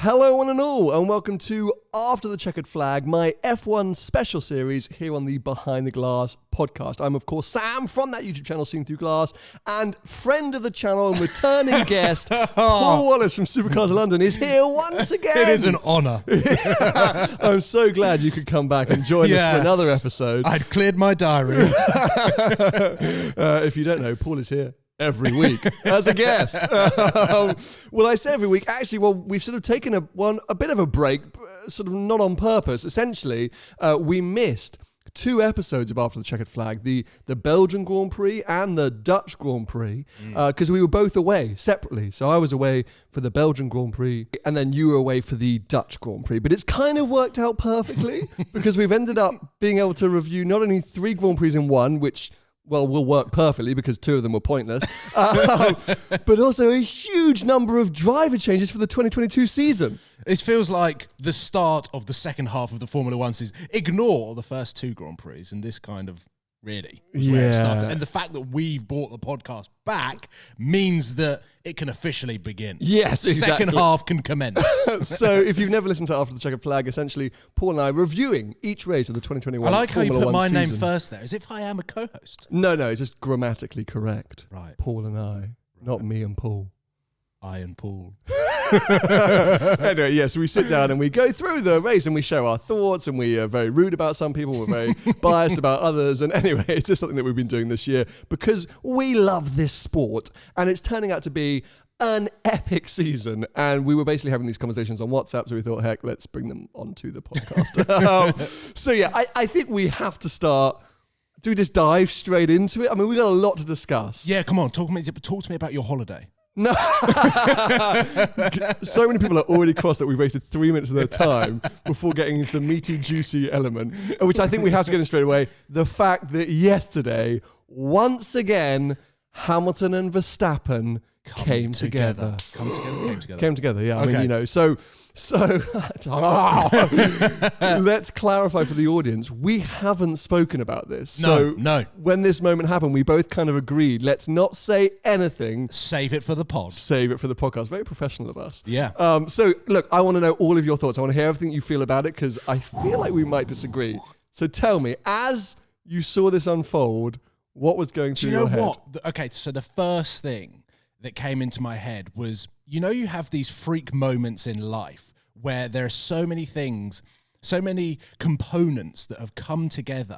Hello one and all, and welcome to After the Checkered Flag, my F1 special series here on the Behind the Glass podcast. I'm, of course, Sam from that YouTube channel, Seen Through Glass, and friend of the channel and returning guest, Paul Wallace from Supercars London is here once again. It is an honour. I'm so glad you could come back and join us for another episode. I'd cleared my diary. If you don't know, Paul is here every week as a guest. Well, I say every week. Actually, we've sort of taken a bit of a break, sort of not on purpose. Essentially, we missed 2 episodes of After the Checkered Flag, the Belgian Grand Prix and the Dutch Grand Prix, because we were both away separately. So I was away for the Belgian Grand Prix, and then you were away for the Dutch Grand Prix. But it's kind of worked out perfectly because we've ended up being able to review not only 3 Grand Prix in one, which will work perfectly because 2 of them were pointless, but also a huge number of driver changes for the 2022 season. This feels like the start of the second half of the Formula One season. Ignore the first 2 Grand Prix, and this kind of really was where it started. And the fact that we've brought the podcast back means that it can officially begin. Yes, exactly. Second half can commence. So if you've never listened to After the Checkered Flag, essentially Paul and I reviewing each race of the 2021 I like Formula how you put my season. name first there, as if I am a co-host. No, it's just grammatically correct. Right. Paul and I, not me and Paul. I and Paul. Anyway, yes, we sit down and we go through the race and we share our thoughts, and we are very rude about some people, we're very biased about others. And anyway, it's just something that we've been doing this year because we love this sport, and it's turning out to be an epic season. And we were basically having these conversations on WhatsApp, so we thought, heck, let's bring them onto the podcast. So yeah, I think we have to start. Do we just dive straight into it? I mean, we've got a lot to discuss. Yeah, come on, talk to me about your holiday. No. So many people are already cross that we've wasted 3 minutes of their time before getting into the meaty, juicy element, which I think we have to get in straight away. The fact that yesterday, once again, Hamilton and Verstappen came together. Came together, yeah. Okay. I mean, you know, so let's clarify for the audience. We haven't spoken about this. No. When this moment happened, we both kind of agreed, let's not say anything. Save it for the pod. Save it for the podcast. Very professional of us. Yeah. So, look, I want to know all of your thoughts. I want to hear everything you feel about it because I feel like we might disagree. So tell me, as you saw this unfold, what was going through your head? Do you know what? Okay, so the first thing that came into my head was, you have these freak moments in life where there are so many things, so many components that have come together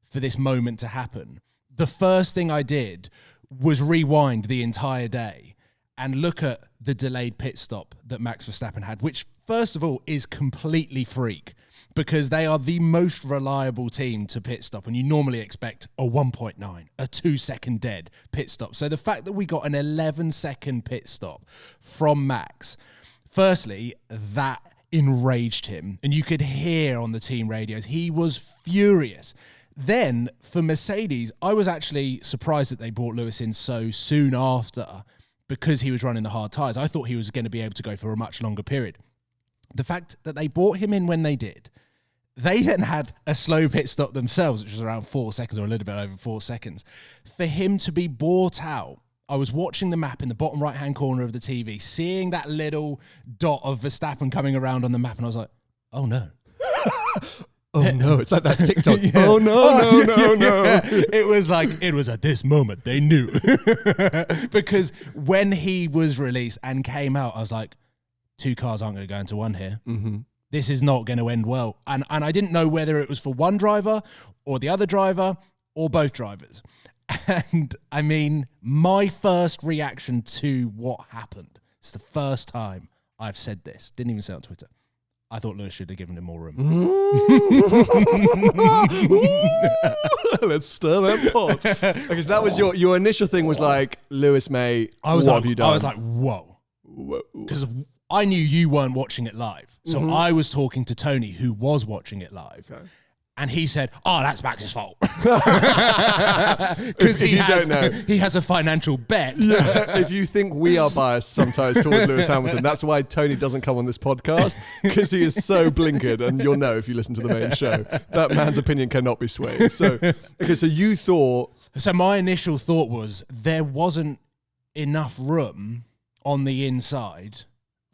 for this moment to happen. The first thing I did was rewind the entire day and look at the delayed pit stop that Max Verstappen had, which, first of all, is completely freak because they are the most reliable team to pit stop, and you normally expect a 1.9, a 2-second dead pit stop. So the fact that we got an 11-second pit stop from Max, firstly, that enraged him, and you could hear on the team radios, he was furious. Then, for Mercedes, I was actually surprised that they brought Lewis in so soon after because he was running the hard tyres. I thought he was going to be able to go for a much longer period. The fact that they brought him in when they did, they then had a slow pit stop themselves, which was around 4 seconds or a little bit over 4 seconds. For him to be brought out, I was watching the map in the bottom right-hand corner of the TV, seeing that little dot of Verstappen coming around on the map, and I was like, oh no. Oh no, it's like that TikTok. Yeah. Oh no. It was at this moment they knew. Because when he was released and came out, I was like, 2 cars aren't going to go into one here. Mm-hmm. This is not going to end well. And I didn't know whether it was for one driver or the other driver or both drivers. And I mean, my first reaction to what happened, it's the first time I've said this, didn't even say it on Twitter, I thought Lewis should have given him more room. Let's stir that pot. Because that was your initial thing was like, Lewis, mate, what have you done? I was like, whoa. Because I knew you weren't watching it live. So I was talking to Tony, who was watching it live. Okay. And he said, oh, that's Max's fault. Because don't know, he has a financial bet. Yeah, if you think we are biased sometimes towards Lewis Hamilton, that's why Tony doesn't come on this podcast, because he is so blinkered, and you'll know if you listen to the main show. That man's opinion cannot be swayed. So, okay, so you thought... So my initial thought was there wasn't enough room on the inside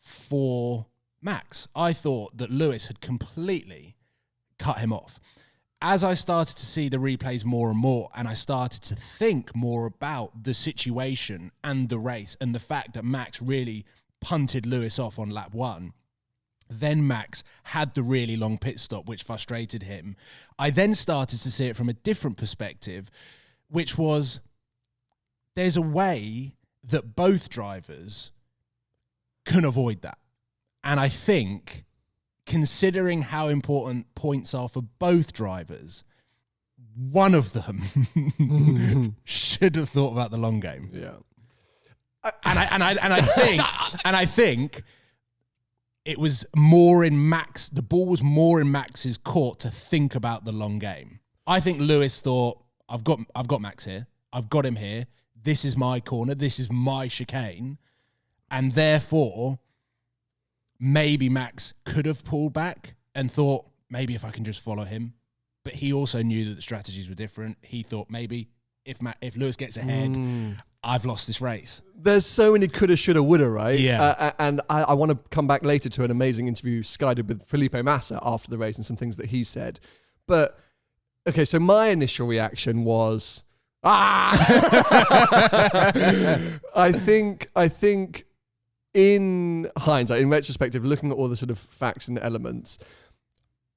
for Max. I thought that Lewis had completely cut him off. As I started to see the replays more and more, and I started to think more about the situation and the race and the fact that Max really punted Lewis off on lap 1, then Max had the really long pit stop, which frustrated him. I then started to see it from a different perspective, which was there's a way that both drivers can avoid that. And I think, considering how important points are for both drivers, one of them should have thought about the long game. Yeah. And I think it was more in Max. The ball was more in Max's court to think about the long game. I think Lewis thought, I've got Max here. I've got him here. This is my corner. This is my chicane. And therefore, maybe Max could have pulled back and thought, maybe if I can just follow him. But he also knew that the strategies were different. He thought maybe if Lewis gets ahead, I've lost this race. There's so many coulda, shoulda, woulda, right? Yeah. And I want to come back later to an amazing interview Sky did with Felipe Massa after the race and some things that he said. But, okay, so my initial reaction was, I think in hindsight, in retrospective, looking at all the sort of facts and elements,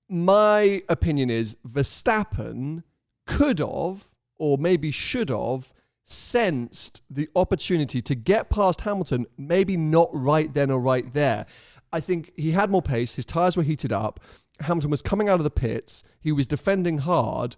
my opinion is Verstappen could have, or maybe should have, sensed the opportunity to get past Hamilton, maybe not right then or right there. I think he had more pace, his tyres were heated up, Hamilton was coming out of the pits, he was defending hard.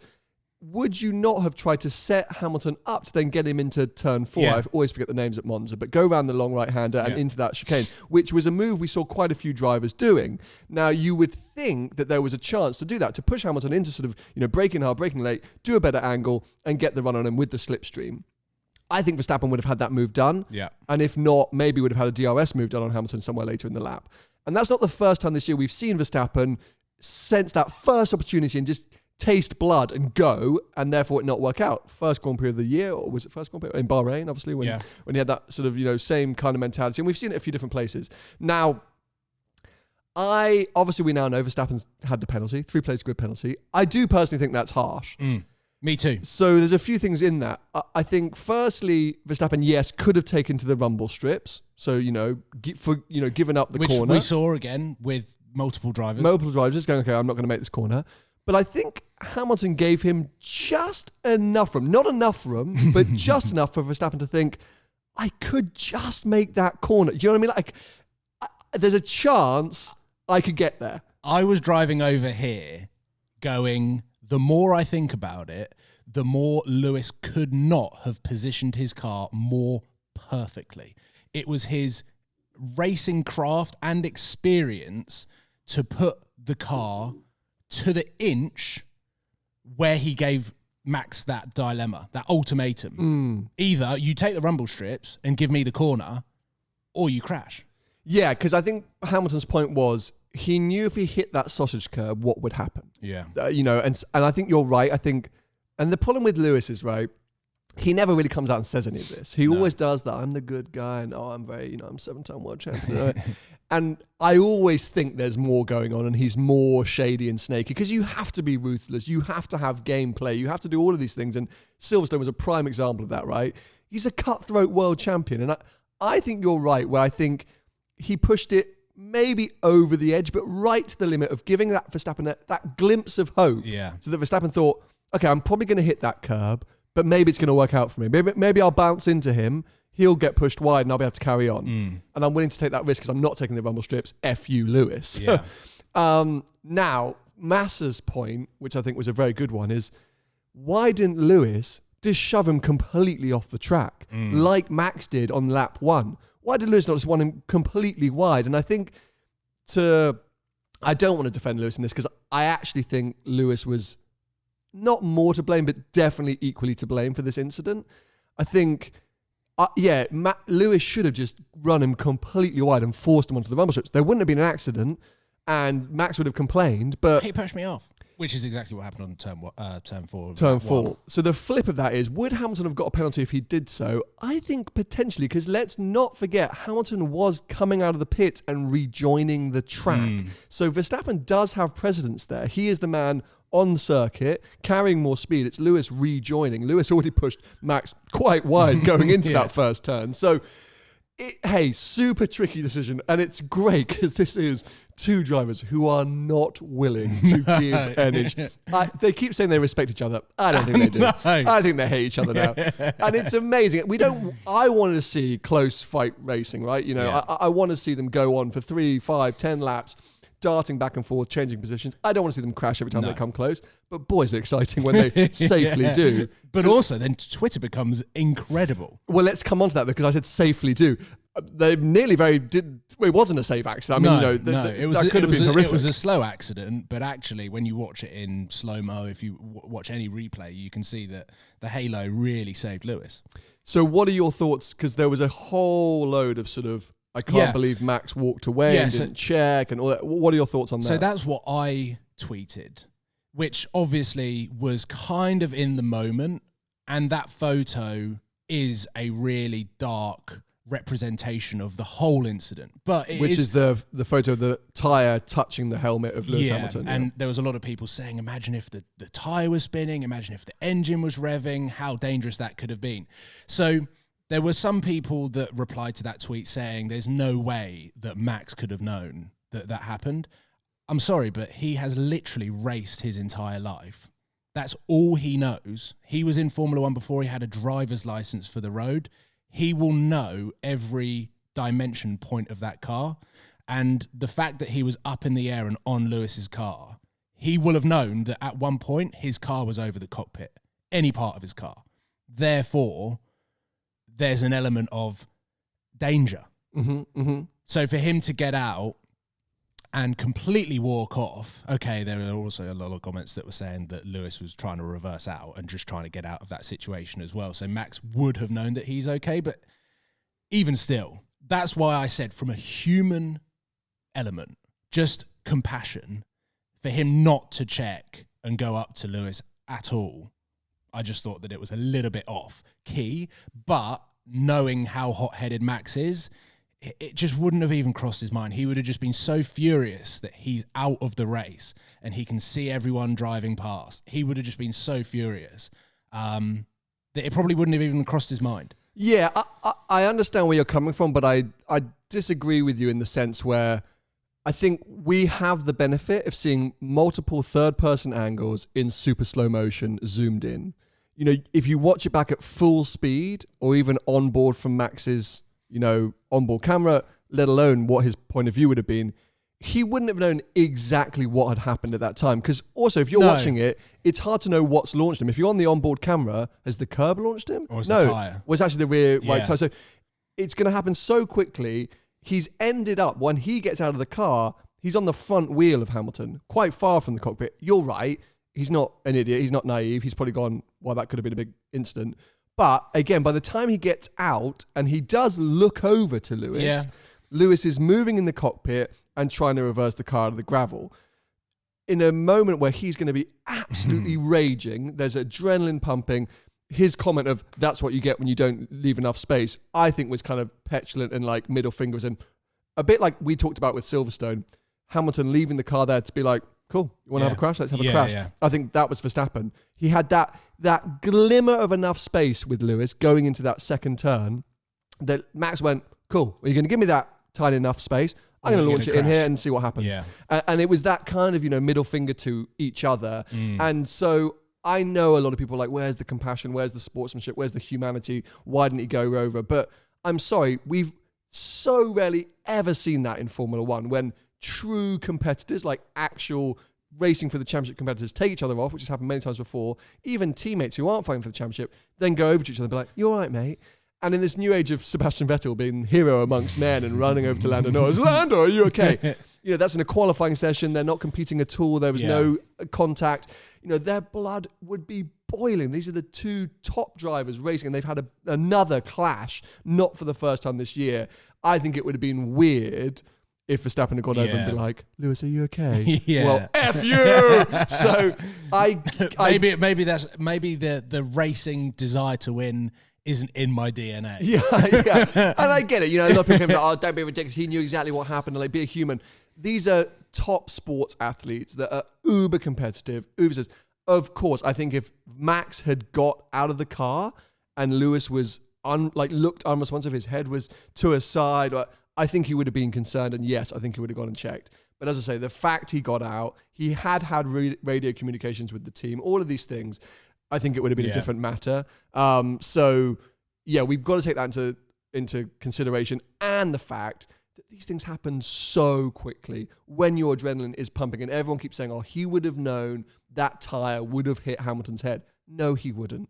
Would you not have tried to set Hamilton up to then get him into turn 4? Yeah. I always forget the names at Monza, but go around the long right-hander and into that chicane, which was a move we saw quite a few drivers doing. Now, you would think that there was a chance to do that, to push Hamilton into sort of, braking hard, braking late, do a better angle, and get the run on him with the slipstream. I think Verstappen would have had that move done. Yeah. And if not, maybe would have had a DRS move done on Hamilton somewhere later in the lap. And that's not the first time this year we've seen Verstappen sense that first opportunity and just taste blood and go, and therefore it not work out. First Grand Prix of the year, or was it first Grand Prix in Bahrain, obviously, when he had that sort of, same kind of mentality. And we've seen it a few different places. Now, we now know Verstappen's had the penalty, 3-place grid penalty. I do personally think that's harsh. Me too. So there's a few things in that. I think, firstly, Verstappen, yes, could have taken to the rumble strips. So, given up the corner. Which we saw again with multiple drivers. Just going, okay, I'm not going to make this corner. But I think Hamilton gave him just enough room, not enough room, but just enough for Verstappen to think, I could just make that corner. Do you know what I mean? There's a chance I could get there. I was driving over here going, the more I think about it, the more Lewis could not have positioned his car more perfectly. It was his racing craft and experience to put the car to the inch where he gave Max that dilemma, that ultimatum. Either you take the rumble strips and give me the corner, or you crash. Yeah, because I think Hamilton's point was he knew if he hit that sausage curb, what would happen. Yeah. And I think you're right. I think, and the problem with Lewis is, right, he never really comes out and says any of this. He always does that. I'm the good guy, and I'm very, I'm 7-time world champion. And I always think there's more going on, and he's more shady and snaky, because you have to be ruthless. You have to have gameplay. You have to do all of these things. And Silverstone was a prime example of that, right? He's a cutthroat world champion. And I think you're right, where I think he pushed it maybe over the edge, but right to the limit of giving that Verstappen that glimpse of hope. Yeah. So that Verstappen thought, okay, I'm probably going to hit that curb, but maybe it's going to work out for me. Maybe I'll bounce into him. He'll get pushed wide and I'll be able to carry on. And I'm willing to take that risk because I'm not taking the rumble strips. F you, Lewis. Yeah. Now, Massa's point, which I think was a very good one, is why didn't Lewis just shove him completely off the track like Max did on lap 1? Why did Lewis not just want him completely wide? And I think I don't want to defend Lewis in this because I actually think Lewis was not more to blame, but definitely equally to blame for this incident. I think, Lewis should have just run him completely wide and forced him onto the rumble strips. There wouldn't have been an accident and Max would have complained, but he pushed me off. Which is exactly what happened on turn 4. Turn 4. So the flip of that is, would Hamilton have got a penalty if he did so? I think potentially, because let's not forget, Hamilton was coming out of the pit and rejoining the track. So Verstappen does have precedence there. He is the man on circuit, carrying more speed. It's Lewis rejoining. Lewis already pushed Max quite wide going into that first turn. So, hey, super tricky decision. And it's great because this is two drivers who are not willing to give an inch. They keep saying they respect each other. I don't think they do. I think they hate each other now. And it's amazing. I wanted to see close fight racing, right? You know, I want to see them go on for 3, 5, 10 laps, darting back and forth, changing positions. I don't want to see them crash every time they come close. But boy, is it exciting when they safely do. But also then Twitter becomes incredible. Well, let's come on to that because I said safely do. They nearly it wasn't a safe accident. I mean, that could have been horrific. It was a slow accident, but actually, when you watch it in slow mo, if you watch any replay, you can see that the halo really saved Lewis. So, what are your thoughts? Because there was a whole load of sort of, I can't believe Max walked away and didn't check and all that. What are your thoughts on that? So that's what I tweeted, which obviously was kind of in the moment, and that photo is a really dark representation of the whole incident, but which is the photo of the tyre touching the helmet of Lewis Hamilton. And there was a lot of people saying, imagine if the tyre was spinning, imagine if the engine was revving, how dangerous that could have been. So there were some people that replied to that tweet saying there's no way that Max could have known that happened. I'm sorry, but he has literally raced his entire life. That's all he knows. He was in Formula 1 before he had a driver's license for the road. He will know every dimension point of that car. And the fact that he was up in the air and on Lewis's car, he will have known that at one point his car was over the cockpit, any part of his car. Therefore, there's an element of danger. So for him to get out and completely walk off, okay, there were also a lot of comments that were saying that Lewis was trying to reverse out and just trying to get out of that situation as well. So Max would have known that he's okay, but even still, that's why I said from a human element, just compassion, for him not to check and go up to Lewis at all. I just thought that it was a little bit off key, but knowing how hot-headed Max is, it just wouldn't have even crossed his mind. He would have just been so furious that he's out of the race and he can see everyone driving past. He would have just been so furious that it probably wouldn't have even crossed his mind. Yeah, I understand where you're coming from, but I disagree with you in the sense where I think we have the benefit of seeing multiple third-person angles in super slow motion zoomed in. You know, if you watch it back at full speed or even on board from Max's onboard camera, let alone what his point of view would have been, he wouldn't have known exactly what had happened at that time. Because also, if you're watching it, it's hard to know what's launched him. If you're on the onboard camera, has the curb launched him? Or was the tyre? Was actually the rear right tyre. So it's going to happen so quickly. He's ended up, when he gets out of the car, he's on the front wheel of Hamilton, quite far from the cockpit. You're right. He's not an idiot. He's not naive. He's probably gone, well, that could have been a big incident. But again, by the time he gets out and he does look over to Lewis, Lewis is moving in the cockpit and trying to reverse the car out of the gravel. In a moment where he's going to be absolutely raging, there's adrenaline pumping. His comment of, that's what you get when you don't leave enough space, I think was kind of petulant and like middle fingers. And a bit like we talked about with Silverstone, Hamilton leaving the car there to be like, cool, you want to have a crash? Let's have a crash. Yeah. I think that was Verstappen. He had that glimmer of enough space with Lewis going into that second turn that Max went, cool, are you going to give me that tiny enough space? I'm going to launch it in here and see what happens. Yeah. And it was that kind of, middle finger to each other. And so I know a lot of people are like, where's the compassion? Where's the sportsmanship? Where's the humanity? Why didn't he go over? But I'm sorry, we've so rarely ever seen that in Formula One when true competitors, like actual racing for the championship competitors, take each other off, which has happened many times before. Even teammates who aren't fighting for the championship then go over to each other and be like, you all right, mate? And in this new age of Sebastian Vettel being hero amongst men and running over to Lando Norris, Lando, are you okay? That's in a qualifying session. They're not competing at all. There was no contact. Their blood would be boiling. These are the two top drivers racing, and they've had another clash, not for the first time this year. I think it would have been weird if Verstappen had gone over and be like, Lewis, are you okay? Yeah. Well, F you! So maybe the racing desire to win isn't in my DNA. Yeah. And I get it. You know, a lot of people are like, oh, don't be ridiculous. He knew exactly what happened. And like, be a human. These are top sports athletes that are uber competitive. Of course, I think if Max had got out of the car and Lewis was looked unresponsive, his head was to a side, I think he would have been concerned. And yes, I think he would have gone and checked. But as I say, the fact he got out, he had radio communications with the team, all of these things, I think it would have been a different matter. So, yeah, we've got to take that into consideration, and the fact that these things happen so quickly when your adrenaline is pumping, and everyone keeps saying, oh, he would have known that tyre would have hit Hamilton's head. No, he wouldn't.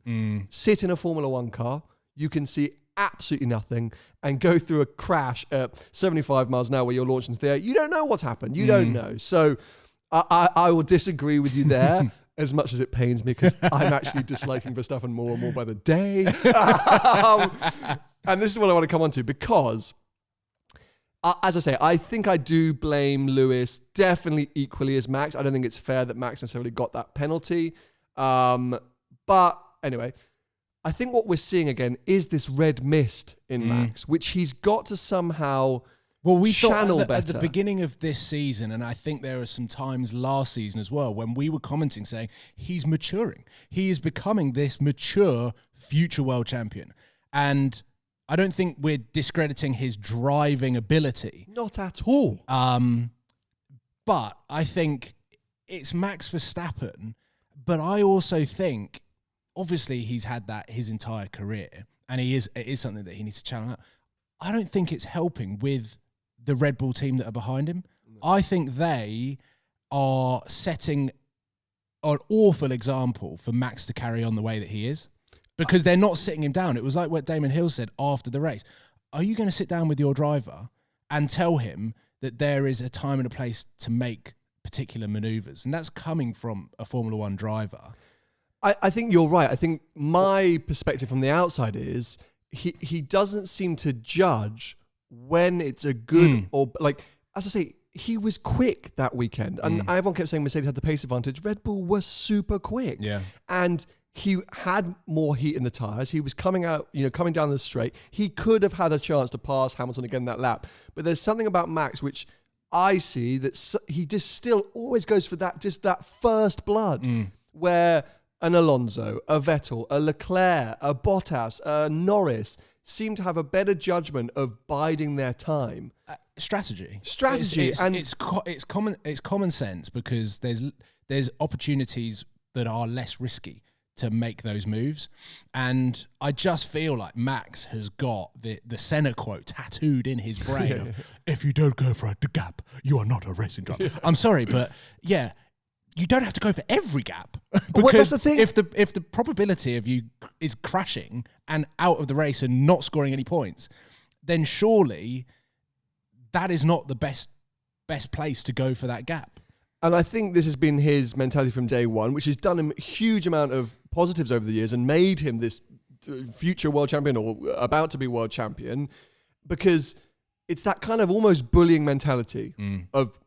Sit in a Formula One car, you can see absolutely nothing, and go through a crash at 75 miles an hour where you're launched into the air. You don't know what's happened. You don't know. So I will disagree with you there. As much as it pains me, because I'm actually disliking Verstappen more and more by the day. And this is what I want to come on to, because, as I say, I think I do blame Lewis definitely equally as Max. I don't think it's fair that Max necessarily got that penalty. But anyway, I think what we're seeing again is this red mist in Max, which he's got to somehow... Well, we channel thought at better. the beginning of this season, and I think there were some times last season as well, when we were commenting saying he's maturing. He is becoming this mature future world champion. And I don't think we're discrediting his driving ability. Not at all. But I think it's Max Verstappen. But I also think, obviously, he's had that his entire career, and it is something that he needs to channel out. I don't think it's helping with the Red Bull team that are behind him. I think they are setting an awful example for Max to carry on the way that he is, because they're not sitting him down. It was like what Damon Hill said after the race. Are you going to sit down with your driver and tell him that there is a time and a place to make particular maneuvers? And that's coming from a Formula One driver. I think you're right. I think my perspective from the outside is he doesn't seem to judge when it's a good or, like, as I say, he was quick that weekend. And everyone kept saying Mercedes had the pace advantage. Red Bull was super quick. Yeah. And he had more heat in the tyres. He was coming down the straight. He could have had a chance to pass Hamilton again that lap. But there's something about Max which I see that he just still always goes for that first blood, where an Alonso, a Vettel, a Leclerc, a Bottas, a Norris seem to have a better judgment of biding their time. Strategy. And it's common sense, because there's opportunities that are less risky to make those moves. And I just feel like Max has got the Senna quote tattooed in his brain of, if you don't go for the gap, you are not a racing driver. I'm sorry, but yeah, you don't have to go for every gap. Because that's the thing. If the probability of you is crashing and out of the race and not scoring any points, then surely that is not the best place to go for that gap. And I think this has been his mentality from day one, which has done him a huge amount of positives over the years and made him this future world champion, or about to be world champion, because it's that kind of almost bullying mentality of,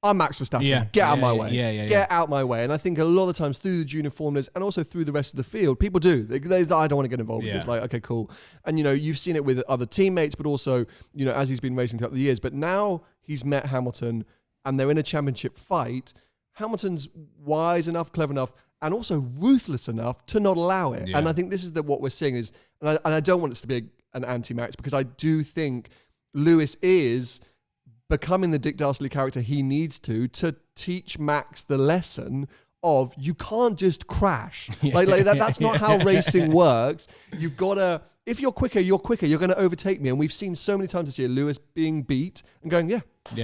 I'm Max Verstappen, get out my way. Get out my way. And I think a lot of the times through the junior formulas and also through the rest of the field, people do. They I don't want to get involved with this. Like, okay, cool. And, you've seen it with other teammates, but also, as he's been racing throughout the years. But now he's met Hamilton and they're in a championship fight. Hamilton's wise enough, clever enough, and also ruthless enough to not allow it. Yeah. And I think this is what we're seeing is, and I don't want this to be an anti-Max, because I do think Lewis is becoming the Dick Dastardly character he needs to teach Max the lesson of, you can't just crash. That's not how racing works. You've got to, if you're quicker, you're going to overtake me. And we've seen so many times this year, Lewis being beat and going,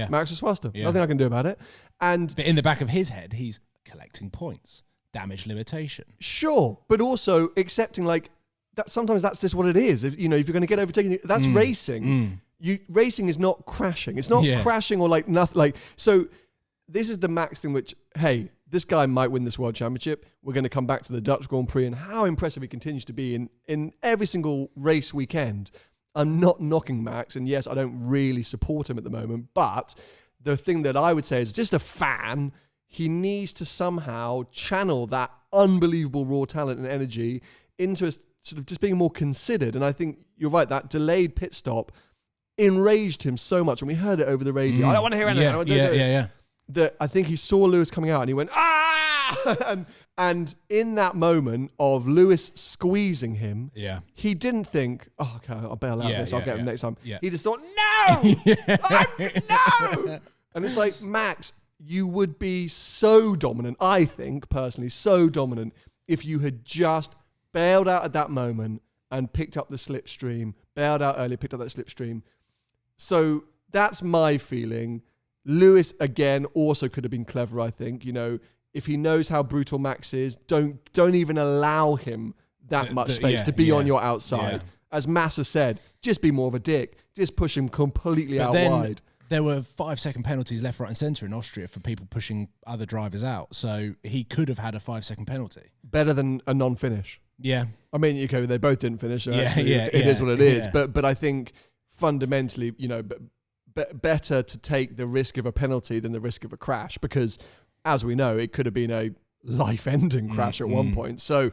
Max was faster. Nothing I can do about it. But in the back of his head, he's collecting points, damage limitation. Sure. But also accepting that sometimes that's just what it is. If you're going to get overtaken, that's racing. Racing is not crashing. It's not crashing or nothing. So this is the Max thing, which, hey, this guy might win this world championship. We're going to come back to the Dutch Grand Prix and how impressive he continues to be in every single race weekend. I'm not knocking Max, and yes, I don't really support him at the moment, but the thing that I would say is just a fan, he needs to somehow channel that unbelievable raw talent and energy into a sort of just being more considered. And I think you're right, that delayed pit stop enraged him so much, and we heard it over the radio. I don't want to hear anything. Yeah. That I think he saw Lewis coming out and he went, ah! and in that moment of Lewis squeezing him, he didn't think, oh, okay, I'll bail out of this, I'll get him next time. Yeah. He just thought, no! No! And it's like, Max, you would be so dominant, I think, personally, so dominant if you had just bailed out at that moment and picked up the slipstream, bailed out earlier, picked up that slipstream. So that's my feeling. Lewis, again, also could have been clever, I think. You know, if he knows how brutal Max is, don't even allow him that much space to be on your outside. As Massa said, just be more of a dick. Just push him completely out wide. There were 5-second penalties left, right and centre in Austria for people pushing other drivers out. So he could have had a 5-second penalty. Better than a non-finish. Yeah. I mean, okay, they both didn't finish. So it is what it is. But I think fundamentally, you know, better to take the risk of a penalty than the risk of a crash, because as we know, it could have been a life-ending crash at one point. So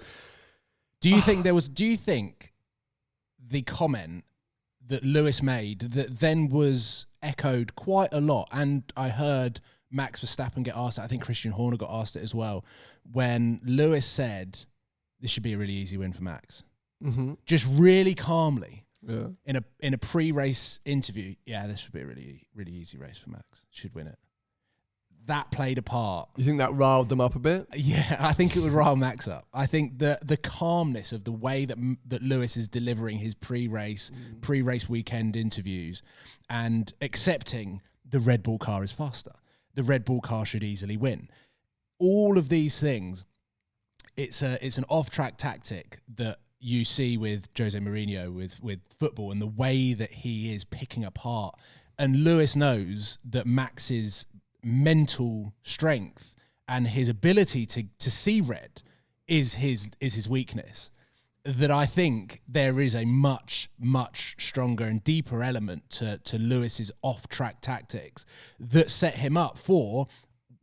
do you think the comment that Lewis made that then was echoed quite a lot, and I heard Max Verstappen get asked it, I think Christian Horner got asked it as well, when Lewis said this should be a really easy win for Max. Just really calmly. Yeah. In a pre-race interview, this would be a really, really easy race for Max. Should win it. That played a part. You think that riled them up a bit? Yeah, I think it would rile Max up. I think the calmness of the way that Lewis is delivering his pre-race weekend interviews and accepting the Red Bull car is faster. The Red Bull car should easily win. All of these things, it's an off-track tactic that you see with Jose Mourinho, with football, and the way that he is picking apart. And Lewis knows that Max's mental strength and his ability to see red is his weakness. That I think there is a much, much stronger and deeper element to Lewis's off-track tactics that set him up for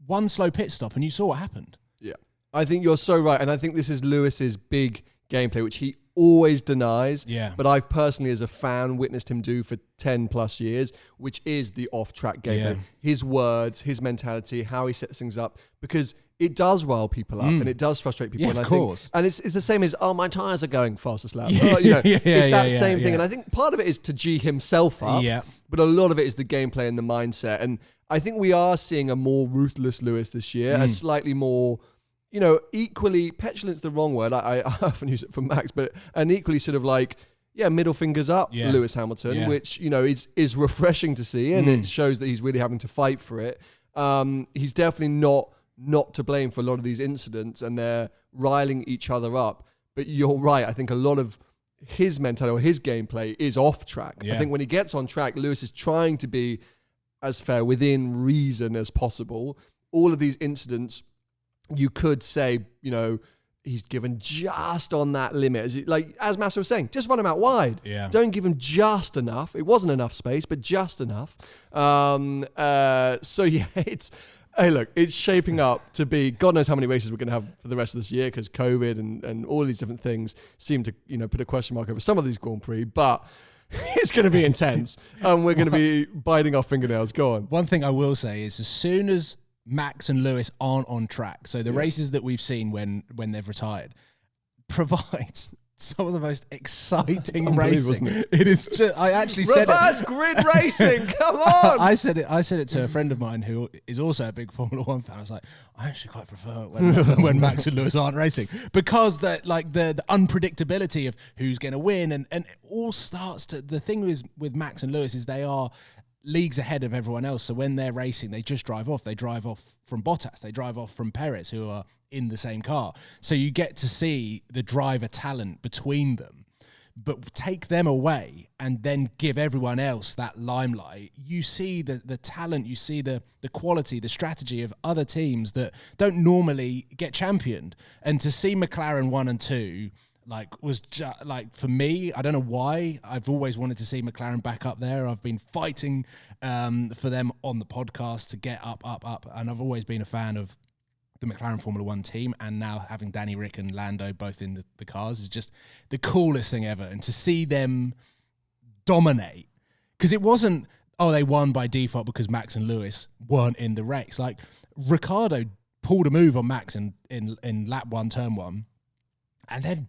one slow pit stop, and you saw what happened. Yeah, I think you're so right, and I think this is Lewis's big gameplay, which he always denies, but I've personally, as a fan, witnessed him do for 10 plus years, which is the off-track gameplay. His words, his mentality, how he sets things up, because it does rile people up and it does frustrate people. Yeah, and of course. And it's the same as, my tyres are going fastest lap. It's that same thing. And I think part of it is to G himself up, but a lot of it is the gameplay and the mindset. And I think we are seeing a more ruthless Lewis this year, a slightly more, you know, equally, petulant's the wrong word, I often use it for Max, but an equally sort of like, middle fingers up Lewis Hamilton, which, you know, is refreshing to see, and it shows that he's really having to fight for it. He's definitely not to blame for a lot of these incidents, and they're riling each other up. But you're right, I think a lot of his mentality or his gameplay is off track. I think when he gets on track, Lewis is trying to be as fair within reason as possible. All of these incidents, you could say, you know, he's given just on that limit. As Massa was saying, just run him out wide. Yeah. Don't give him just enough. It wasn't enough space, but just enough. It's shaping up to be, God knows how many races we're going to have for the rest of this year, because COVID and all these different things seem to, you know, put a question mark over some of these Grand Prix, but it's going to be intense, and we're going to be biting our fingernails. Go on. One thing I will say is, as soon as Max and Lewis aren't on track, so the races that we've seen when they've retired provides some of the most exciting racing. It is just, I actually said reverse grid racing. Come on. I said it to a friend of mine who is also a big Formula One fan. I was like, I actually quite prefer when Max and Lewis aren't racing, because the unpredictability of who's going to win and it all starts to, the thing with Max and Lewis is they are leagues ahead of everyone else. So when they're racing, they just drive off. They drive off from Bottas. They drive off from Perez, who are in the same car. So you get to see the driver talent between them, but take them away and then give everyone else that limelight. You see the talent, you see the quality, the strategy of other teams that don't normally get championed. And to see McLaren 1 and 2 For me, I don't know why. I've always wanted to see McLaren back up there. I've been fighting for them on the podcast to get up, and I've always been a fan of the McLaren Formula One team, and now having Danny Rick and Lando both in the cars is just the coolest thing ever. And to see them dominate, because it wasn't, they won by default because Max and Lewis weren't in the race. Like, Ricciardo pulled a move on Max in lap 1, turn 1, and then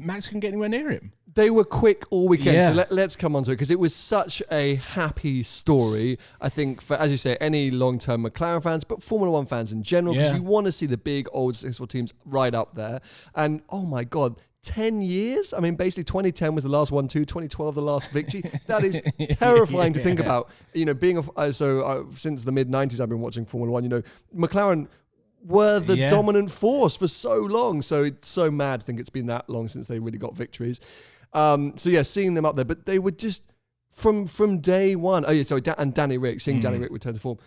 Max couldn't get anywhere near him. They were quick all weekend, so let's come on to it, because it was such a happy story, I think, for, as you say, any long-term McLaren fans, but Formula One fans in general, because you want to see the big, old, successful teams right up there. And, oh my God, 10 years? I mean, basically 2010 was the last 1-2, 2012 the last victory. That is terrifying to think about. You know, since the mid-90s I've been watching Formula One, you know, McLaren were the dominant force for so long. So it's so mad to think it's been that long since they really got victories. Seeing them up there, but they were just from day one. And Danny Rick, seeing Danny Rick return to form.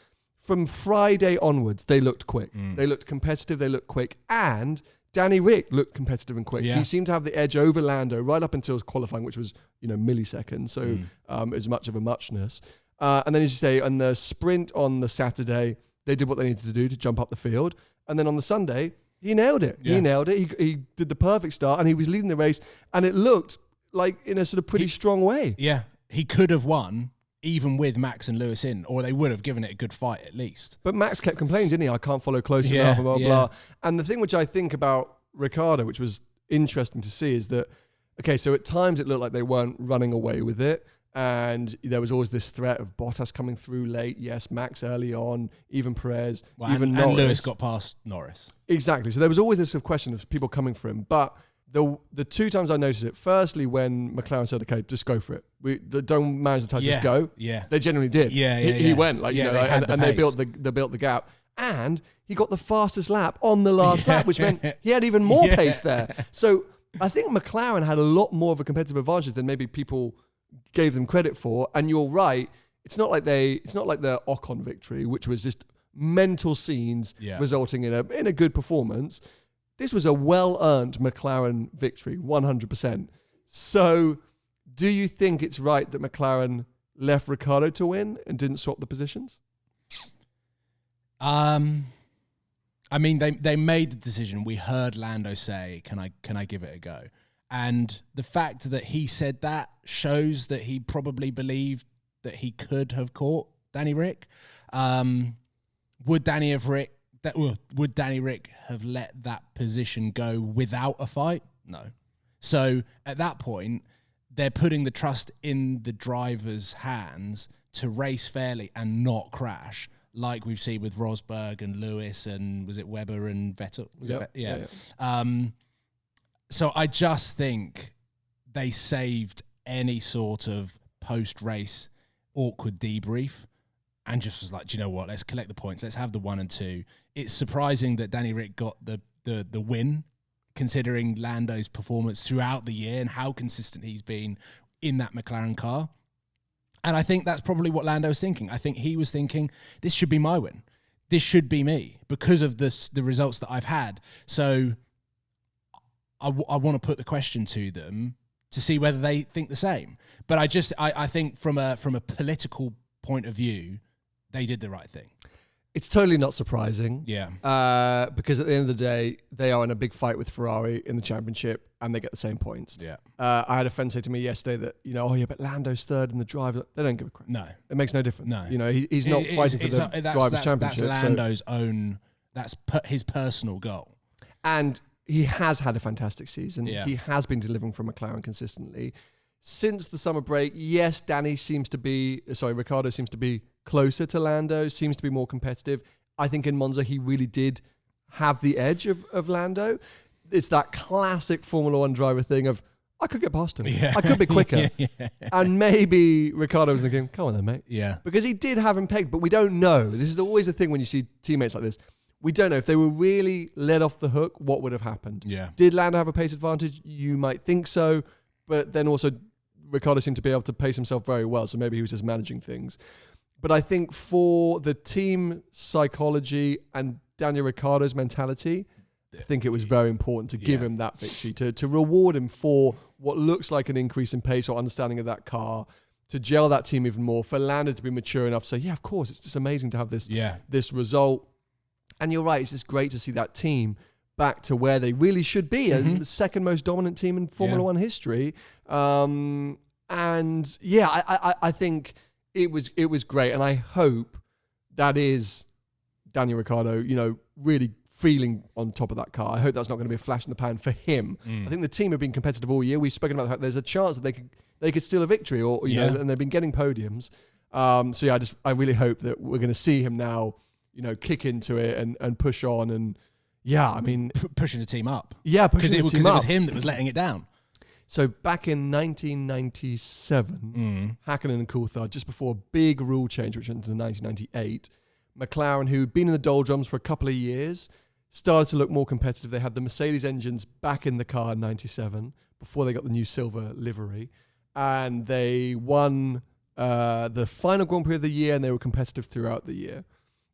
From Friday onwards, they looked quick. They looked competitive, they looked quick. And Danny Rick looked competitive and quick. Yeah. He seemed to have the edge over Lando right up until qualifying, which was, milliseconds. So it was much of a muchness. And then, as you say, on the sprint on the Saturday, they did what they needed to do to jump up the field. And then on the Sunday, he nailed it. Yeah. He nailed it. He did the perfect start, and he was leading the race. And it looked like in a sort of pretty strong way. Yeah. He could have won even with Max and Lewis in, or they would have given it a good fight at least. But Max kept complaining, didn't he? I can't follow close enough, blah, blah. And the thing which I think about Ricciardo, which was interesting to see, is that, okay, so at times it looked like they weren't running away with it. And there was always this threat of Bottas coming through late. Yes, Max early on, even Perez, even Norris. And Lewis got past Norris. Exactly. So there was always this sort of question of people coming for him. But the two times I noticed it, firstly, when McLaren said, okay, just go for it. We don't manage the touch, just go. Yeah. They genuinely did. He went, and they built the gap. And he got the fastest lap on the last lap, which meant he had even more pace there. So I think McLaren had a lot more of a competitive advantage than maybe people gave them credit for. And you're right, it's not like the Ocon victory, which was just mental scenes resulting in a good performance. This was a well-earned McLaren victory, 100%. So do you think it's right that McLaren left Ricciardo to win and didn't swap the positions? I mean, they made the decision. We heard Lando say, can I give it a go? And the fact that he said that shows that he probably believed that he could have caught Danny Rick. Would Danny Rick have let that position go without a fight? No. So at that point, they're putting the trust in the driver's hands to race fairly and not crash, like we've seen with Rosberg and Lewis and was it Webber and Vettel? So I just think they saved any sort of post-race awkward debrief and just was like, do you know what? Let's collect the points. Let's have the 1 and 2. It's surprising that Danny Rick got the win, considering Lando's performance throughout the year and how consistent he's been in that McLaren car. And I think that's probably what Lando was thinking. I think he was thinking, this should be my win. This should be me because of the results that I've had. So I want to put the question to them to see whether they think the same. But I think from a political point of view, they did the right thing. It's totally not surprising. Yeah. Because at the end of the day, they are in a big fight with Ferrari in the championship and they get the same points. Yeah. I had a friend say to me yesterday that, but Lando's third in the drive. They don't give a crap. No. It makes no difference. No. He's not fighting for the Drivers' Championship. That's Lando's own, that's his personal goal. And he has had a fantastic season. Yeah. He has been delivering for McLaren consistently. Since the summer break, yes, Ricciardo seems to be closer to Lando, seems to be more competitive. I think in Monza, he really did have the edge of Lando. It's that classic Formula One driver thing of, I could get past him. Yeah. I could be quicker. And maybe Ricciardo was thinking, come on then, mate. Yeah. Because he did have him pegged, but we don't know. This is always the thing when you see teammates like this. We don't know if they were really let off the hook, what would have happened. Yeah. Did Lando have a pace advantage? You might think so, but then also Ricciardo seemed to be able to pace himself very well, so maybe he was just managing things. But I think for the team psychology and Daniel Ricciardo's mentality, think it was very important to give him that victory, to reward him for what looks like an increase in pace or understanding of that car, to gel that team even more, for Lando to be mature enough to say, yeah, of course, it's just amazing to have this result. And you're right, it's just great to see that team back to where they really should be, as the second most dominant team in Formula One history. I think it was great, and I hope that is Daniel Ricciardo, really feeling on top of that car. I hope that's not going to be a flash in the pan for him. I think the team have been competitive all year. We've spoken about how there's a chance that they could steal a victory, or and they've been getting podiums. I really hope that we're going to see him now, kick into it and push on, and pushing the team up. Yeah, because it was him that was letting it down. So back in 1997, Hakkinen and Coulthard, just before a big rule change, which went into 1998, McLaren, who'd been in the doldrums for a couple of years, started to look more competitive. They had the Mercedes engines back in the car in 97 before they got the new silver livery. And they won the final Grand Prix of the year, and they were competitive throughout the year.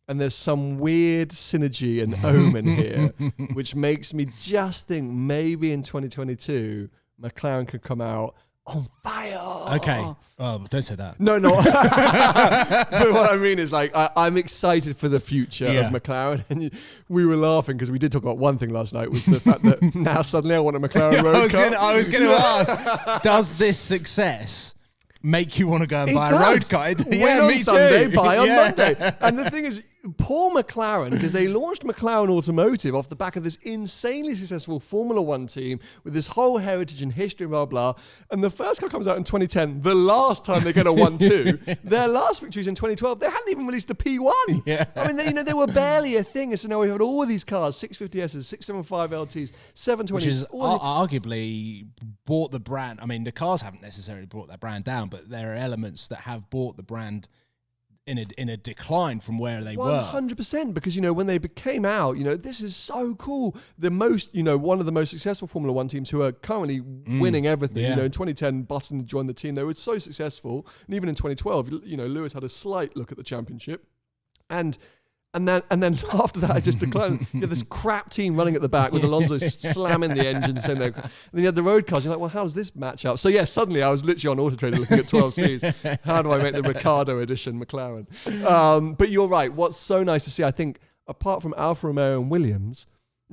And there's some weird synergy and omen here, which makes me just think maybe in 2022, McLaren could come out on fire. Okay. Oh, don't say that. No. But what I mean is, I'm excited for the future of McLaren. And we were laughing because we did talk about one thing last night, was the fact that now suddenly I want a McLaren road car. I was going to ask, does this success make you want to go and buy a road car? Win on Sunday, buy on Monday. And the thing is, poor McLaren, because they launched McLaren Automotive off the back of this insanely successful Formula One team with this whole heritage and history, blah, blah. And the first car comes out in 2010, the last time they get a 1-2. Their last victories in 2012, they hadn't even released the P1. Yeah. I mean, they were barely a thing. So now we have all these cars, 650Ss, 675 LTs, 720s. Which is arguably brought the brand. I mean, the cars haven't necessarily brought that brand down, but there are elements that have brought the brand in a decline from where they were. 100%, because, when they came out, this is so cool. The most, one of the most successful Formula One teams who are currently winning everything. Yeah. In 2010, Button joined the team. They were so successful. And even in 2012, Lewis had a slight look at the championship. And then after that, I just declined. You had this crap team running at the back with Alonso slamming the engines. And then you had the road cars. You're like, well, how does this match up? So, suddenly I was literally on Auto Trader looking at 12Cs. How do I make the Ricciardo edition McLaren? But you're right. What's so nice to see, I think, apart from Alfa Romeo and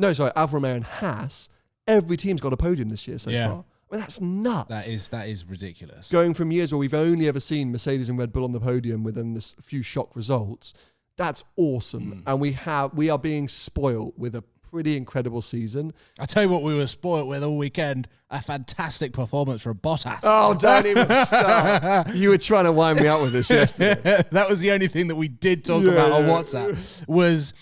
Alfa Romeo and Haas, every team's got a podium this year so far. I mean, that's nuts. That is ridiculous. Going from years where we've only ever seen Mercedes and Red Bull on the podium within this few shock results. That's awesome. And we are being spoiled with a pretty incredible season. I tell you what we were spoiled with all weekend, a fantastic performance from Bottas. Oh, don't even start. You were trying to wind me up with this yesterday. That was the only thing that we did talk about on WhatsApp. Was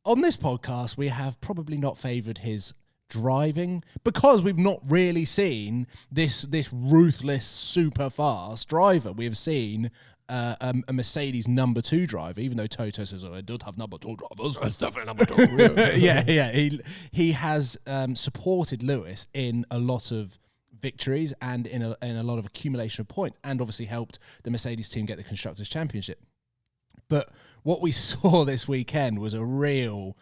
on this podcast, we have probably not favoured his driving because we've not really seen this ruthless, super fast driver. We have seen a Mercedes number 2 driver, even though Toto says, I don't have number 2 drivers. It's definitely number 2. Yeah. He has supported Lewis in a lot of victories and in a lot of accumulation of points, and obviously helped the Mercedes team get the Constructors' Championship. But what we saw this weekend was a real,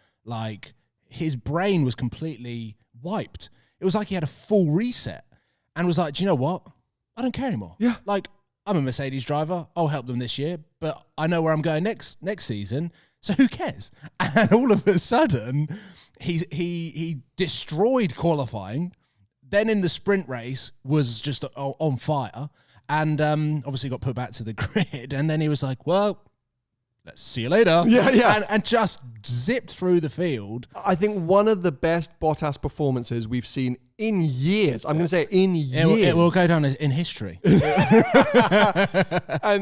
his brain was completely wiped. It was like he had a full reset and was like, do you know what? I don't care anymore. Yeah. I'm a Mercedes driver. I'll help them this year, but I know where I'm going next season. So who cares? And all of a sudden, he destroyed qualifying. Then in the sprint race was just on fire, and obviously got put back to the grid. And then he was like, "Well, let's see you later." Yeah. And just zipped through the field. I think one of the best Bottas performances we've seen in years. I'm going to say in years. It will go down in history. And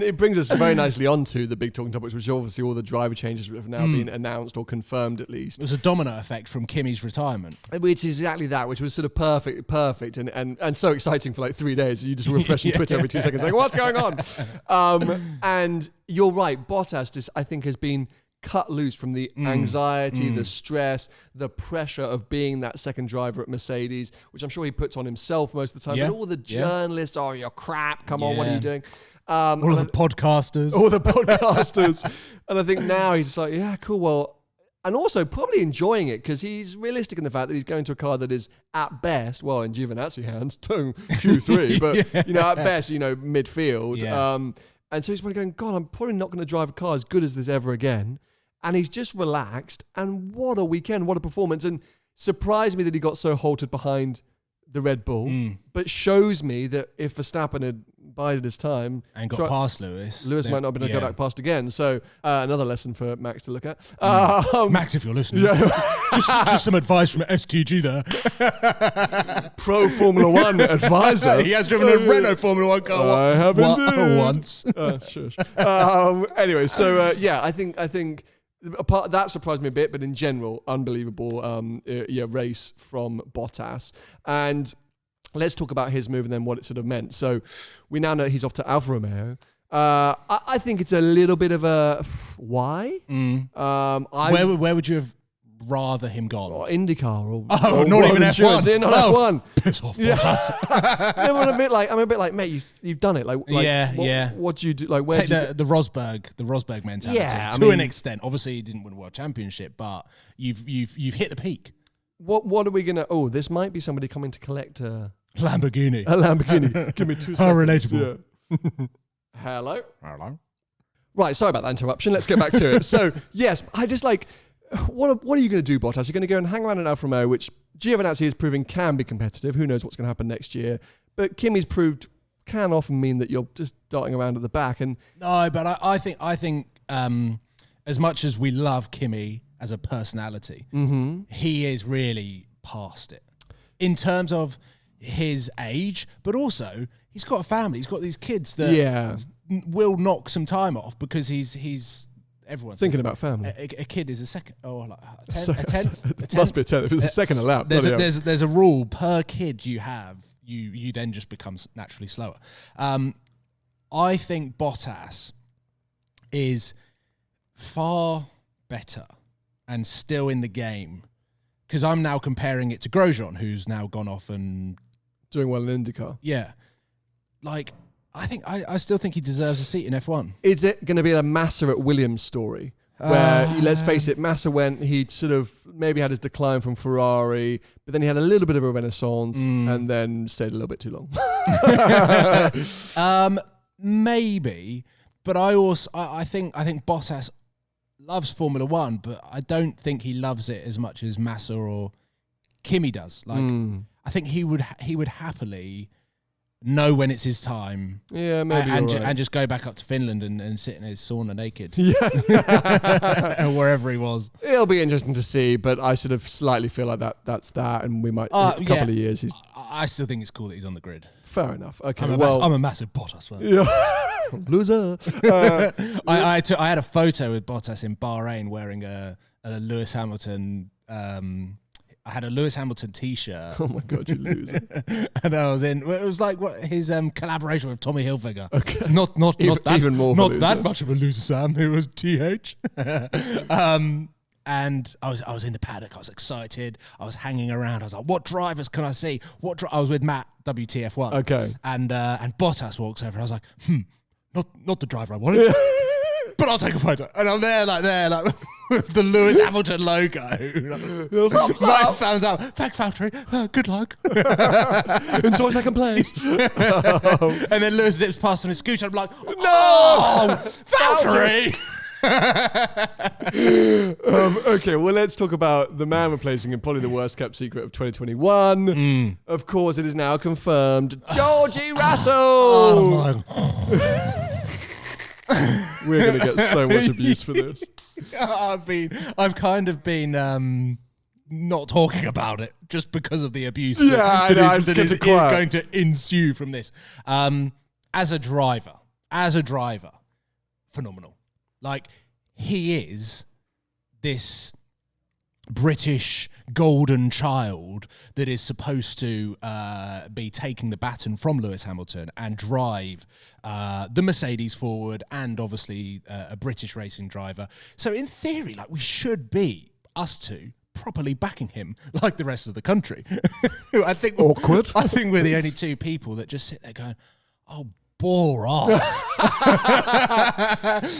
it brings us very nicely onto the big talking topics, which are obviously all the driver changes that have now been announced or confirmed at least. It was a domino effect from Kimi's retirement. Which is exactly that, which was sort of perfect and so exciting for 3 days. You just refresh your Twitter every 2 seconds like, what's going on? And you're right, Bottas just, I think, has been cut loose from the anxiety, the stress, the pressure of being that second driver at Mercedes, which I'm sure he puts on himself most of the time. But all the journalists, oh, you're crap, come on, what are you doing? All the podcasters. And I think now he's just like, yeah, cool, well, And also probably enjoying it because he's realistic in the fact that he's going to a car that is at best, well, in Giovinazzi hands, Q3, but at best, midfield. Yeah. And so he's probably going, God, I'm probably not going to drive a car as good as this ever again. And he's just relaxed. And what a weekend, what a performance. And surprised me that he got so halted behind the Red Bull, but shows me that if Verstappen had bided his time and got past Lewis might not have been able to go back past again. So another lesson for Max to look at. Max, if you're listening, just some advice from STG there. Pro Formula One advisor. He has driven a Renault Formula One car. I have once. Shush. Anyway, so I think. That surprised me a bit, but in general, unbelievable race from Bottas. And let's talk about his move and then what it sort of meant. So we now know he's off to Alfa Romeo. I think it's a little bit of a why. Where would you have rather him gone? Or IndyCar or not even F1. F1. Piss off, Bottas. I'm a bit like, mate, you've done it. What do you do? Like, where take the Rosberg mentality to an extent. Obviously, he didn't win a world championship, but you've hit the peak. What are we gonna? Oh, this might be somebody coming to collect a Lamborghini. Give me 2 seconds. How relatable. Yeah. Hello. Right, sorry about that interruption. Let's get back to it. So yes, I just like. What are you going to do, Bottas? You're going to go and hang around in Alfa Romeo, which Giovinazzi is proving can be competitive. Who knows what's going to happen next year? But Kimi's proved can often mean that you're just darting around at the back. And no, but I think as much as we love Kimi as a personality, he is really past it in terms of his age, but also he's got a family. He's got these kids that will knock some time off because he's. Everyone's thinking about family. A kid is a second. Oh, like a tenth. Must be a tenth. If it's a second allowed. There's a rule per kid you have. You then just becomes naturally slower. I think Bottas is far better and still in the game because I'm now comparing it to Grosjean, who's now gone off and doing well in IndyCar. Yeah, like. I still think he deserves a seat in F1. Is it going to be a Massa at Williams story? Where, let's face it, Massa he'd sort of maybe had his decline from Ferrari, but then he had a little bit of a renaissance and then stayed a little bit too long. Maybe, but I think Bottas loves Formula One, but I don't think he loves it as much as Massa or Kimi does. Like, I think he would happily know when it's his time. Yeah, maybe. And just go back up to Finland and sit in his sauna naked. Yeah. Wherever he was. It'll be interesting to see, but I sort of slightly feel like that's that, and we might, in a couple of years, I still think it's cool that he's on the grid. Fair enough. Okay, I'm a massive Bottas fan. Yeah. Loser. I had a photo with Bottas in Bahrain wearing a Lewis Hamilton I had a Lewis Hamilton T-shirt. Oh my God, you loser! And I was in. It was like his collaboration with Tommy Hilfiger. Okay, it's not even more. Not that much of a loser, Sam. It was TH. And I was in the paddock. I was excited. I was hanging around. I was like, "What drivers can I see?" I was with Matt WTF1. Okay. And Bottas walks over. And I was like, not the driver I wanted. But I'll take a photo. And I'm there like with the Lewis Hamilton logo. My thumbs up. Thanks, Valtteri. Good luck. Enjoy second place. And then Lewis zips past on his scooter. I'm like, no! Valtteri! Okay, well, let's talk about the man replacing him, probably the worst kept secret of 2021. Of course, it is now confirmed. Georgie Russell! Oh, my We're going to get so much abuse for this. I've kind of been not talking about it just because of the abuse that is going to ensue from this. As a driver, phenomenal. Like, he is this British golden child that is supposed to be taking the baton from Lewis Hamilton and drive the Mercedes forward, and obviously a British racing driver. So in theory, like, we should be, us two, properly backing him like the rest of the country. I think awkward. I think we're the only two people that just sit there going, oh, bore off.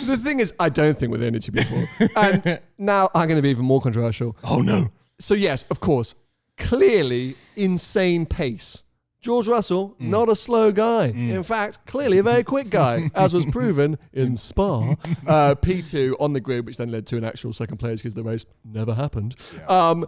The thing is, I don't think we're the only two people. And now I'm going to be even more controversial. Oh, no. So yes, of course, clearly insane pace. George Russell, not a slow guy. In fact, clearly a very quick guy, as was proven in Spa. P2 on the grid, which then led to an actual second place because the race never happened. Yeah.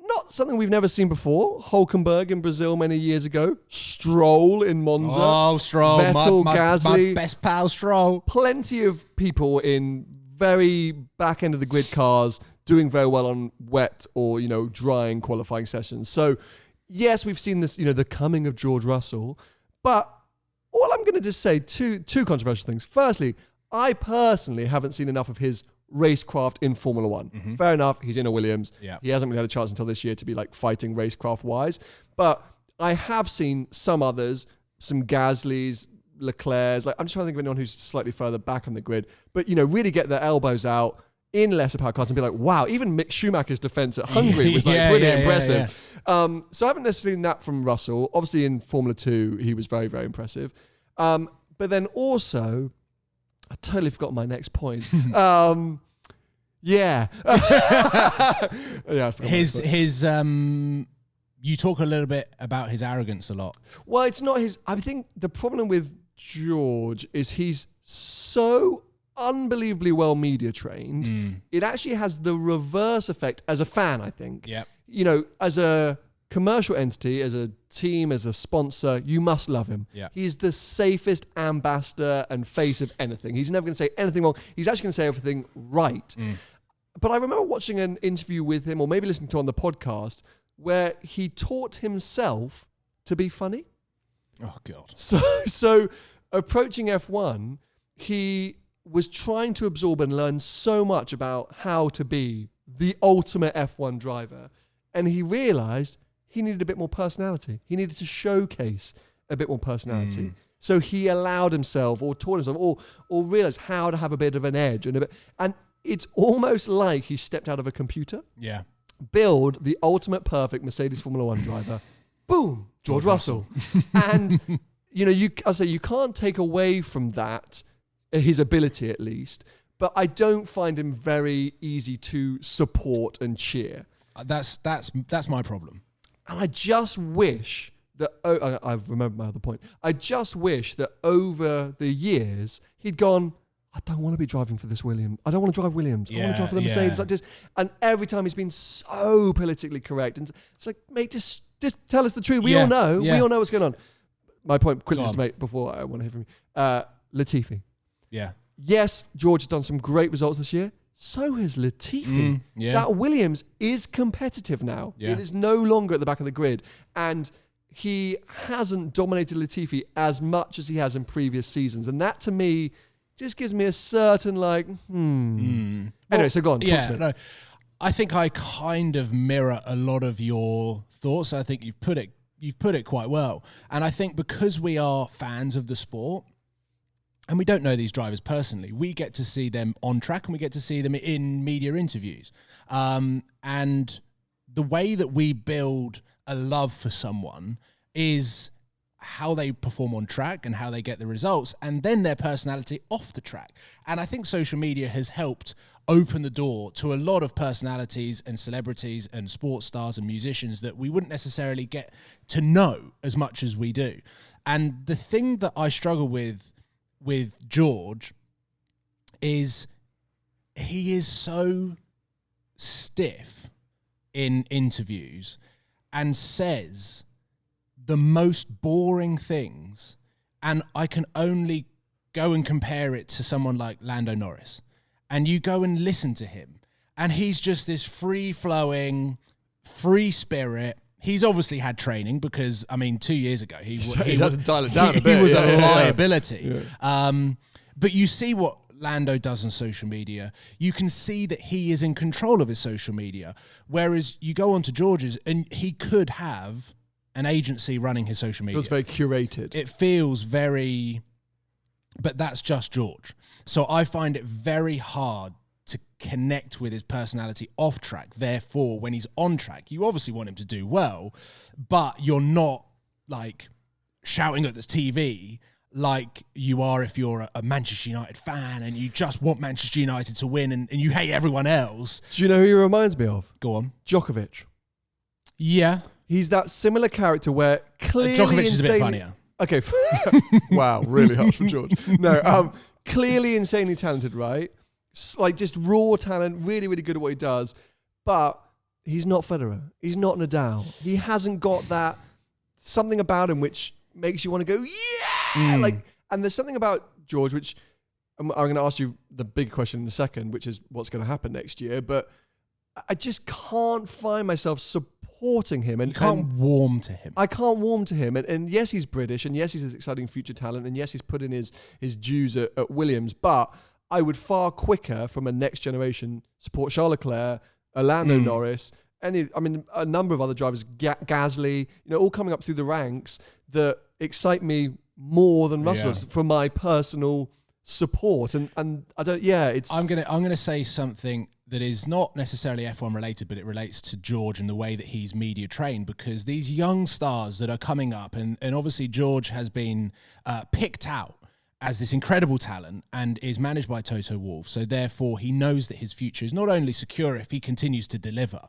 Not something we've never seen before. Hulkenberg in Brazil many years ago. Stroll in Monza. Oh, Stroll. Vettel, my Gasly. best pal, Stroll. Plenty of people in very back end of the grid cars doing very well on wet or, drying qualifying sessions. So, yes, we've seen this, the coming of George Russell. But all I'm going to just say, two controversial things. Firstly, I personally haven't seen enough of his racecraft in Formula One. Mm-hmm. Fair enough, he's in a Williams. Yeah. He hasn't really had a chance until this year to be fighting racecraft-wise. But I have seen some others, some Gaslys, Leclercs. I'm just trying to think of anyone who's slightly further back on the grid. But, really get their elbows out in lesser power cars and be like, wow, even Mick Schumacher's defense at Hungary was pretty impressive. Yeah. So I haven't necessarily seen that from Russell. Obviously in Formula 2, he was very, very impressive. But then also, I totally forgot my next point. Yeah. I forgot you talk a little bit about his arrogance a lot. Well, it's not his, I think the problem with George is he's so unbelievably well media trained. It actually has the reverse effect as a fan, I think. Yep. As a commercial entity, as a team, as a sponsor, you must love him. Yeah. He's the safest ambassador and face of anything. He's never going to say anything wrong. He's actually going to say everything right. But I remember watching an interview with him, or maybe listening to on the podcast, where he taught himself to be funny. Oh, God. So approaching F1, he was trying to absorb and learn so much about how to be the ultimate F1 driver. And he realized he needed a bit more personality. He needed to showcase a bit more personality. So he allowed himself or taught himself or realized how to have a bit of an edge. And it's almost like he stepped out of a computer. Yeah. Build the ultimate perfect Mercedes Formula One driver. Boom, George Russell. And, you can't take away from that his ability at least, but I don't find him very easy to support and cheer. That's my problem. And I just wish that, I've remembered my other point. I just wish that over the years, he'd gone, I don't want to be driving for this Williams. I don't want to drive Williams. I want to drive for the Mercedes like this. And every time he's been so politically correct. And it's like, mate, just tell us the truth. We all know. Yeah. We all know what's going on. My point quickly just to make before I want to hear from you. Latifi. Yeah. Yes, George has done some great results this year. So has Latifi. That Williams is competitive now. Yeah. It is no longer at the back of the grid. And he hasn't dominated Latifi as much as he has in previous seasons. And that to me just gives me a certain Anyway, so go on. Talk to me. No, I think I kind of mirror a lot of your thoughts. I think you've put it quite well. And I think because we are fans of the sport, and we don't know these drivers personally, we get to see them on track and we get to see them in media interviews. And the way that we build a love for someone is how they perform on track and how they get the results, and then their personality off the track. And I think social media has helped open the door to a lot of personalities and celebrities and sports stars and musicians that we wouldn't necessarily get to know as much as we do. And the thing that I struggle with George is he is so stiff in interviews and says the most boring things, and I can only go and compare it to someone like Lando Norris, and you go and listen to him and he's just this free-flowing, free spirit. He's obviously had training because, 2 years ago, he has to dial it down a bit. He was a liability. Yeah. But you see what Lando does on social media. You can see that he is in control of his social media. Whereas you go on to George's and he could have an agency running his social media. It feels very curated. It feels very... But that's just George. So I find it very hard to connect with his personality off track. Therefore, when he's on track, you obviously want him to do well, but you're not shouting at the TV like you are if you're a Manchester United fan and you just want Manchester United to win and you hate everyone else. Do you know who he reminds me of? Go on. Djokovic. Yeah. He's that similar character where clearly Djokovic is a bit funnier. Okay. Wow, really harsh for George. No, clearly insanely talented, right? Like just raw talent, really, really good at what he does. But he's not Federer. He's not Nadal. He hasn't got that something about him which makes you want to go, yeah! Like, and there's something about George, which I'm going to ask you the big question in a second, which is what's going to happen next year. But I just can't find myself supporting him. And you can't warm to him. I can't warm to him. And yes, he's British. And yes, he's an exciting future talent. And yes, he's put in his dues at Williams. But I would far quicker from a next generation support Charles Leclerc, Lando Norris, a number of other drivers, Gasly, all coming up through the ranks that excite me more than Russell for my personal support. And I don't, it's... I'm gonna say something that is not necessarily F1 related, but it relates to George and the way that he's media trained, because these young stars that are coming up, and obviously George has been picked out as this incredible talent and is managed by Toto Wolff. So therefore he knows that his future is not only secure if he continues to deliver,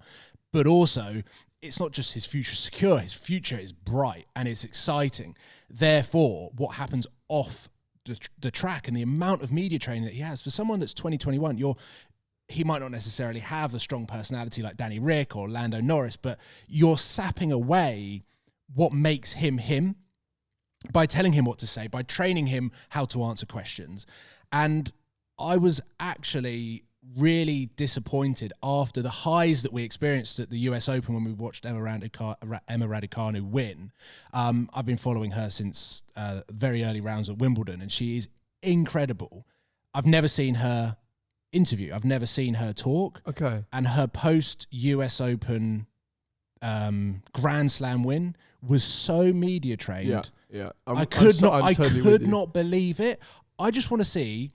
but also it's not just his future secure, his future is bright and it's exciting. Therefore, what happens off the track and the amount of media training that he has, for someone that's 2021, he might not necessarily have a strong personality like Danny Rick or Lando Norris, but you're sapping away what makes him him by telling him what to say, by training him how to answer questions. And I was actually really disappointed after the highs that we experienced at the US Open when we watched Emma Raducanu win. I've been following her since very early rounds at Wimbledon, and she is incredible. I've never seen her interview. I've never seen her talk. Okay. And her post-US Open Grand Slam win was so media trained. Yeah. I could not believe it. I just want to see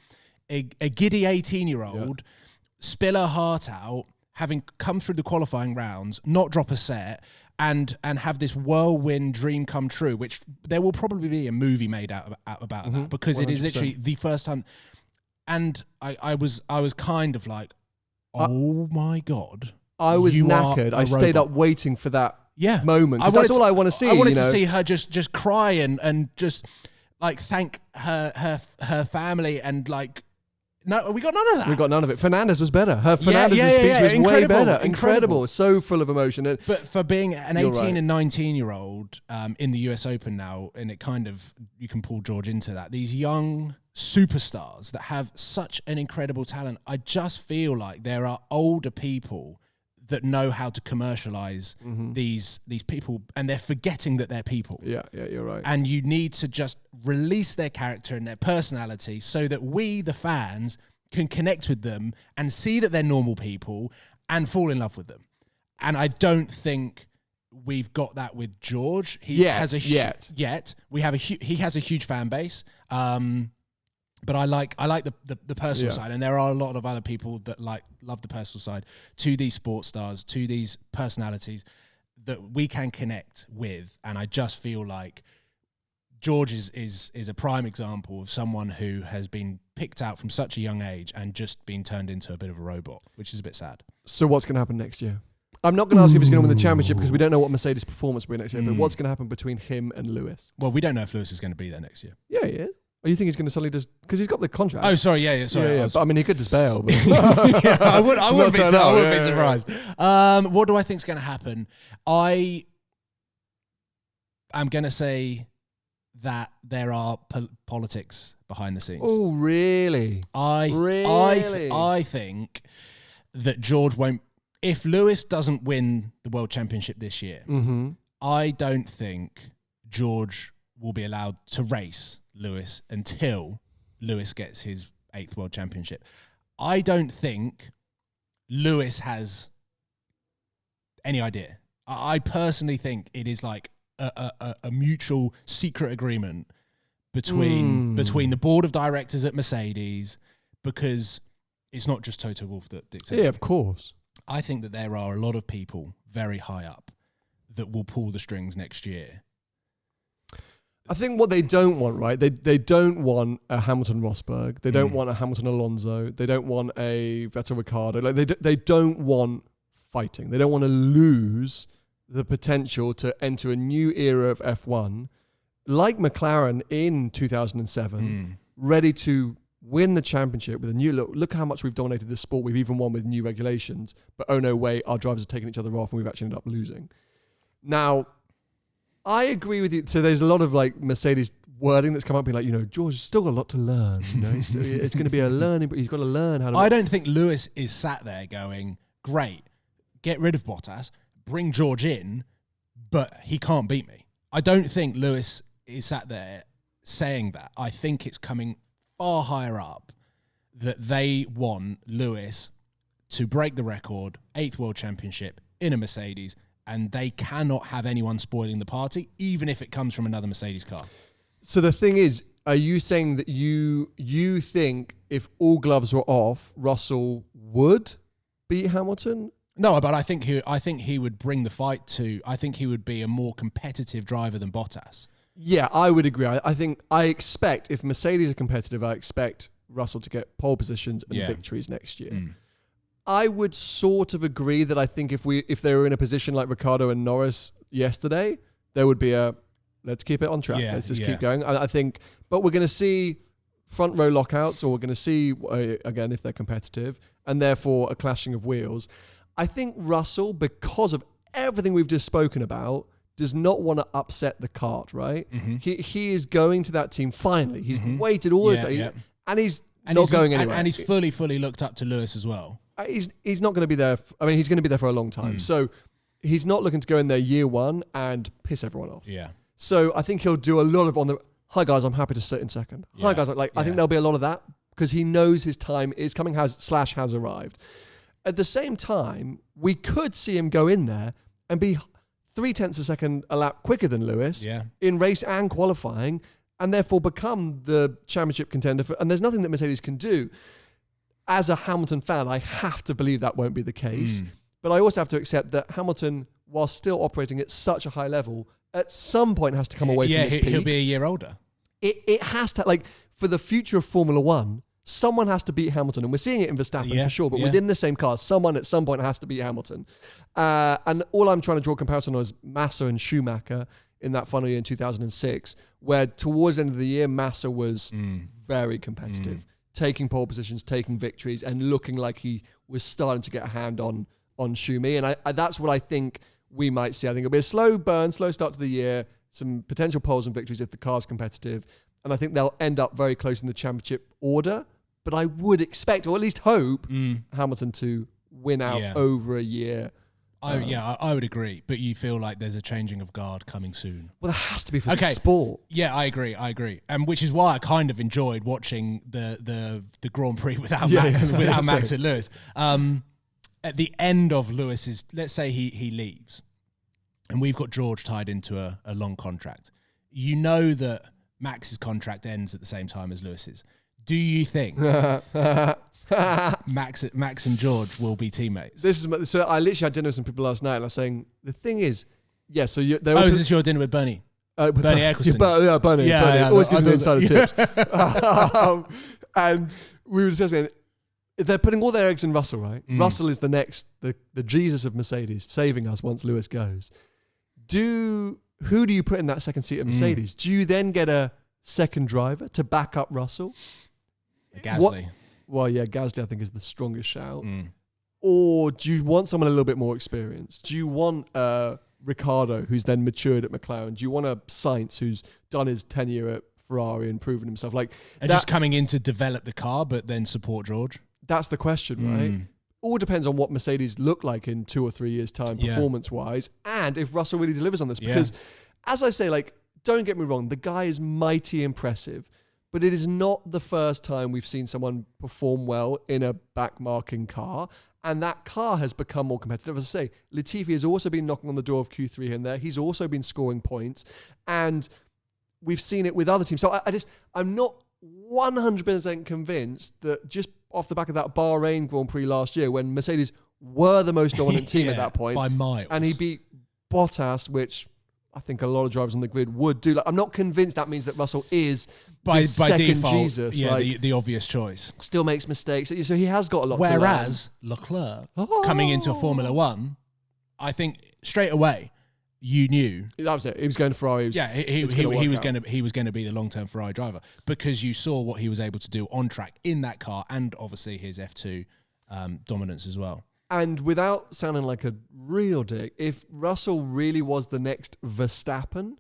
a giddy 18-year-old spill her heart out, having come through the qualifying rounds, not drop a set, and have this whirlwind dream come true, which there will probably be a movie made about that, because 100%. It is literally the first time. And I was kind of like, oh my God. I was knackered. I stayed up waiting for that moment. That's all I want to see. I wanted to see her just cry and just like thank her family and like, no, we got none of that. We got none of it. Fernandez was better. Her Fernandez's speech was way better. Incredible. So full of emotion. But for being an 18 and 19-year-old in the US Open now, and it kind of, you can pull George into that, these young superstars that have such an incredible talent, I just feel like there are older people that know how to commercialize these people, and they're forgetting that they're people. Yeah, you're right. And you need to just release their character and their personality so that we, the fans, can connect with them and see that they're normal people and fall in love with them. And I don't think we've got that with George. He has a huge fan base. But I like the personal side, and there are a lot of other people that love the personal side to these sports stars, to these personalities that we can connect with. And I just feel like George is a prime example of someone who has been picked out from such a young age and just been turned into a bit of a robot, which is a bit sad. So what's going to happen next year? I'm not going to ask if he's going to win the championship because we don't know what Mercedes' performance will be next year, but what's going to happen between him and Lewis? Well, we don't know if Lewis is going to be there next year. Yeah, he is. Or you think he's going to suddenly just... Because he's got the contract. Oh, sorry, sorry. Yeah. But I mean, he could just bail. But I wouldn't be surprised. What do I think is going to happen? I am going to say that there are politics behind the scenes. Oh, really? I think that George won't... If Lewis doesn't win the World Championship this year, I don't think George will be allowed to race Lewis until Lewis gets his 8th World Championship. I don't think Lewis has any idea. I personally think it is like a mutual secret agreement between the board of directors at Mercedes, because it's not just Toto Wolff that dictates. Yeah, of course. I think that there are a lot of people very high up that will pull the strings next year I think what they don't want, right? They don't want a Hamilton Rosberg. They don't want a Hamilton Alonso. They don't want a Vettel Ricciardo. Like they don't want fighting. They don't want to lose the potential to enter a new era of F1, like McLaren in 2007, ready to win the championship with a new look how much we've dominated this sport. We've even won with new regulations, but oh no way, our drivers are taking each other off and we've actually ended up losing. Now, I agree with you. So there's a lot of like Mercedes wording that's come up, being like, George has still got a lot to learn. It's going to be a learning, but he's got to learn how to. I don't think Lewis is sat there going, great, get rid of Bottas, bring George in, but he can't beat me. I don't think Lewis is sat there saying that. I think it's coming far higher up that they want Lewis to break the record, 8th World Championship in a Mercedes, and they cannot have anyone spoiling the party, even if it comes from another Mercedes car. So the thing is, are you saying that you think if all gloves were off, Russell would beat Hamilton? No, but I think he would bring the fight to. I think he would be a more competitive driver than Bottas. Yeah, I would agree. I expect if Mercedes are competitive, I expect Russell to get pole positions and victories next year. I would sort of agree that I think if they were in a position like Ricciardo and Norris yesterday, there would be let's keep it on track. Let's just keep going. I think, but we're going to see front row lockouts, or we're going to see again if they're competitive, and therefore a clashing of wheels. I think Russell, because of everything we've just spoken about, does not want to upset the cart, right? He is going to that team finally. He's waited all this time, and he's not going anywhere. And he's fully looked up to Lewis as well. He's not going to be there. He's going to be there for a long time. So he's not looking to go in there year one and piss everyone off. Yeah. So I think he'll do a lot of hi guys, I'm happy to sit in second. Hi guys, I think there'll be a lot of that because he knows his time is coming, has arrived. At the same time, we could see him go in there and be 0.3 of a second a lap quicker than Lewis in race and qualifying, and therefore become the championship contender. And there's nothing that Mercedes can do. As a Hamilton fan, I have to believe that won't be the case. But I also have to accept that Hamilton, while still operating at such a high level, at some point has to come away from this peak. He'll be a year older. It has to, for the future of Formula One, someone has to beat Hamilton. And we're seeing it in Verstappen for sure, but within the same car, someone at some point has to beat Hamilton. And all I'm trying to draw a comparison on is Massa and Schumacher in that final year in 2006, where towards the end of the year, Massa was very competitive. Taking pole positions, taking victories, and looking like he was starting to get a hand on Schumi. And I that's what I think we might see. I think it'll be a slow burn, slow start to the year, some potential poles and victories if the car's competitive. And I think they'll end up very close in the championship order. But I would expect, or at least hope, Hamilton to win out over a year. I would agree, but you feel like there's a changing of guard coming soon. Well, there has to be for the sport. Yeah, I agree, and which is why I kind of enjoyed watching the Grand Prix without Max and Lewis. At the end of Lewis's, let's say he leaves, and we've got George tied into a long contract. You know that Max's contract ends at the same time as Lewis's. Do you think Max and George will be teammates? So I literally had dinner with some people last night, and I was saying the thing is, is this your dinner with Bernie? Bernie Eccleston. Bernie. Yeah, always gives me insider tips. And we were discussing, they're putting all their eggs in Russell, right? Russell is the next, the Jesus of Mercedes, saving us once Lewis goes. Who do you put in that second seat at Mercedes? Do you then get a second driver to back up Russell? Gasly. Gasly I think is the strongest shout. Or do you want someone a little bit more experienced? Do you want Ricciardo, who's then matured at McLaren? Do you want a Sainz, who's done his tenure at Ferrari and proven himself? Just coming in to develop the car, but then support George? That's the question, right? All depends on what Mercedes look like in 2 or 3 years' time, performance-wise, and if Russell really delivers on this. Because, as I say, don't get me wrong, the guy is mighty impressive, but it is not the first time we've seen someone perform well in a back-marking car, and that car has become more competitive. As I say, Latifi has also been knocking on the door of Q3 here and there. He's also been scoring points, and we've seen it with other teams. So I'm not 100% convinced that just off the back of that Bahrain Grand Prix last year, when Mercedes were the most dominant team at that point, by miles, and he beat Bottas, which I think a lot of drivers on the grid would do. Like, I'm not convinced that means that Russell is by second default, Jesus. yeah, like, the obvious choice. still makes mistakes. So he has got a lot to learn. Whereas Leclerc coming into Formula One, I think straight away you knew that was it. He was going to Ferrari. he was going to be the long-term Ferrari driver because you saw what he was able to do on track in that car, and obviously his F2 dominance as well. And without sounding like a real dick, if Russell really was the next Verstappen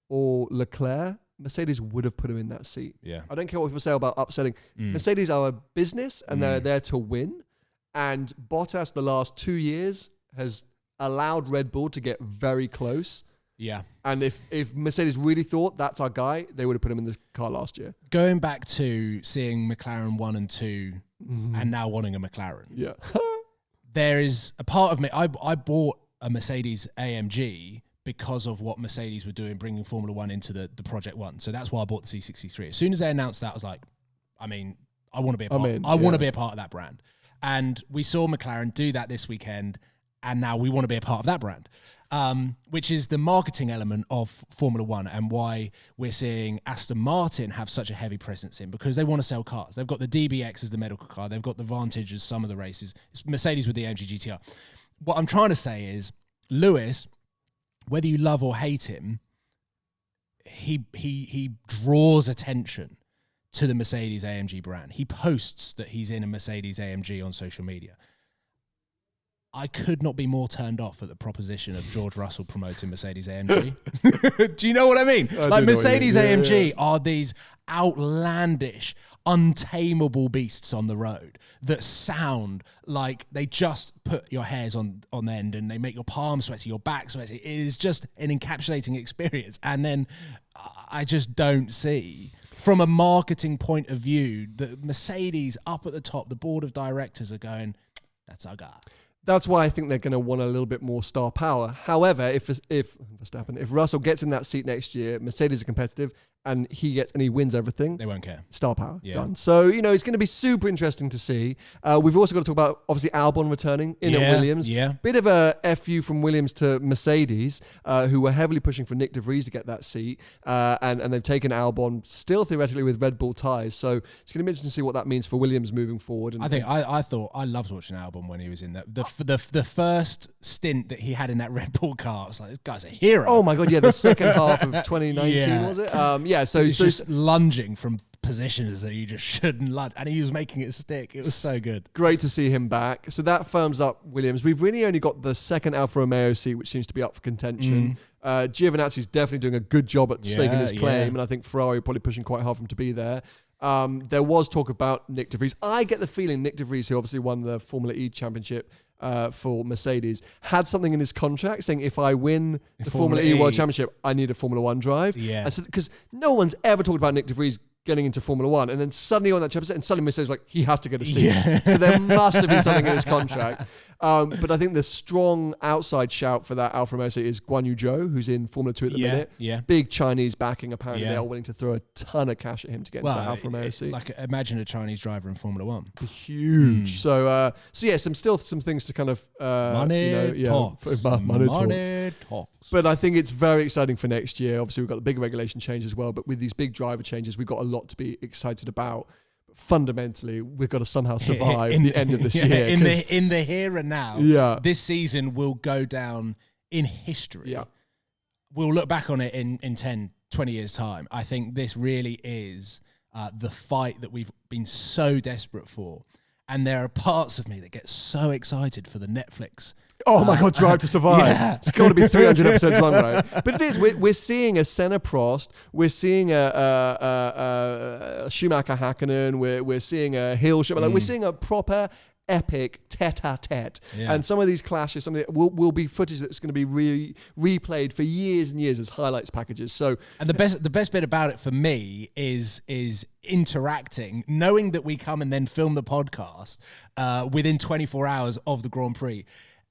or Leclerc, Mercedes would have put him in that seat. Yeah, I don't care what people say about upsetting. Mercedes are a business and they're there to win. And Bottas the last 2 years has allowed Red Bull to get very close. Yeah. And if Mercedes really thought that's our guy, they would have put him in the car last year. Going back to seeing McLaren 1 and 2 and now wanting a McLaren. Yeah. There is a part of me, I bought a Mercedes AMG because of what Mercedes were doing, bringing Formula One into the Project One. So that's why I bought the C63. As soon as they announced that, I was like, I mean, I want to be a part. I want to be a part of that brand. And we saw McLaren do that this weekend, and now we want to be a part of that brand, which is the marketing element of Formula One and why we're seeing Aston Martin have such a heavy presence in, because they want to sell cars. They've got the DBX as the medical car. They've got the Vantage as some of the races. It's Mercedes with the AMG GTR. What I'm trying to say is Lewis, whether you love or hate him, he draws attention to the Mercedes AMG brand. He posts that he's in a Mercedes AMG on social media. I could not be more turned off at the proposition of George Russell promoting Mercedes AMG. Do you know what I mean? Like Mercedes AMG are these outlandish, untamable beasts on the road that sound like they just put your hairs on end and they make your palms sweaty, your back sweaty. It is just an encapsulating experience. And then I just don't see, from a marketing point of view, the Mercedes up at the top, the board of directors are going, that's our guy. That's why I think they're going to want a little bit more star power. However, if Russell gets in that seat next year, Mercedes are competitive, and he wins everything, they won't care. Star power, done. So, it's going to be super interesting to see. We've also got to talk about, obviously, Albon returning in at Williams. Yeah. Bit of a FU from Williams to Mercedes, who were heavily pushing for Nick de Vries to get that seat. And they've taken Albon, still theoretically with Red Bull tyres. So it's going to be interesting to see what that means for Williams moving forward. And I thought I loved watching Albon when he was in that. The first stint that he had in that Red Bull car, I was like, this guy's a hero. Oh my God, yeah, the second half of 2019, was it? So he's just lunging from positions that you just shouldn't lunge, and he was making it stick. It was so good. Great to see him back. So that firms up Williams. We've really only got the second Alfa Romeo seat, which seems to be up for contention. Giovinazzi's definitely doing a good job at staking his claim, and I think Ferrari are probably pushing quite hard for him to be there. There was talk about Nick de Vries. I get the feeling Nick de Vries, who obviously won the Formula E championship for Mercedes, had something in his contract saying, if I win the Formula E World Championship, I need a Formula One drive. Yeah. Because no one's ever talked about Nick de Vries getting into Formula One, and then suddenly on that championship, and suddenly Mercedes like, he has to get a seat. Yeah. So there must have been something in his contract. But I think the strong outside shout for that Alfa Romeo seat is Guan Yu Zhou, who's in Formula 2 at the minute. Yeah. Big Chinese backing. Apparently they are willing to throw a ton of cash at him to get into that Alfa Romeo seat. Like, imagine a Chinese driver in Formula 1. Huge. So yeah, some things to kind of money talks. Money talks. But I think it's very exciting for next year. Obviously, we've got the big regulation change as well. But with these big driver changes, we've got a lot to be excited about. Fundamentally, we've got to somehow survive the end of this year. In the here and now, this season will go down in history. Yeah. We'll look back on it in 10, 20 years' time. I think this really is the fight that we've been so desperate for. And there are parts of me that get so excited for the Netflix. Oh my God, Drive to Survive. Yeah. It's got to be 300 episodes long, right? But it is. We're seeing a Senna Prost. We're seeing a Schumacher Hakkinen. We're seeing a Hill Schumacher. We're seeing a proper epic tete-a-tete. Yeah. And some of these clashes, will be footage that's going to be replayed for years and years as highlights packages. So, and the best bit about it for me is interacting, knowing that we come and then film the podcast within 24 hours of the Grand Prix.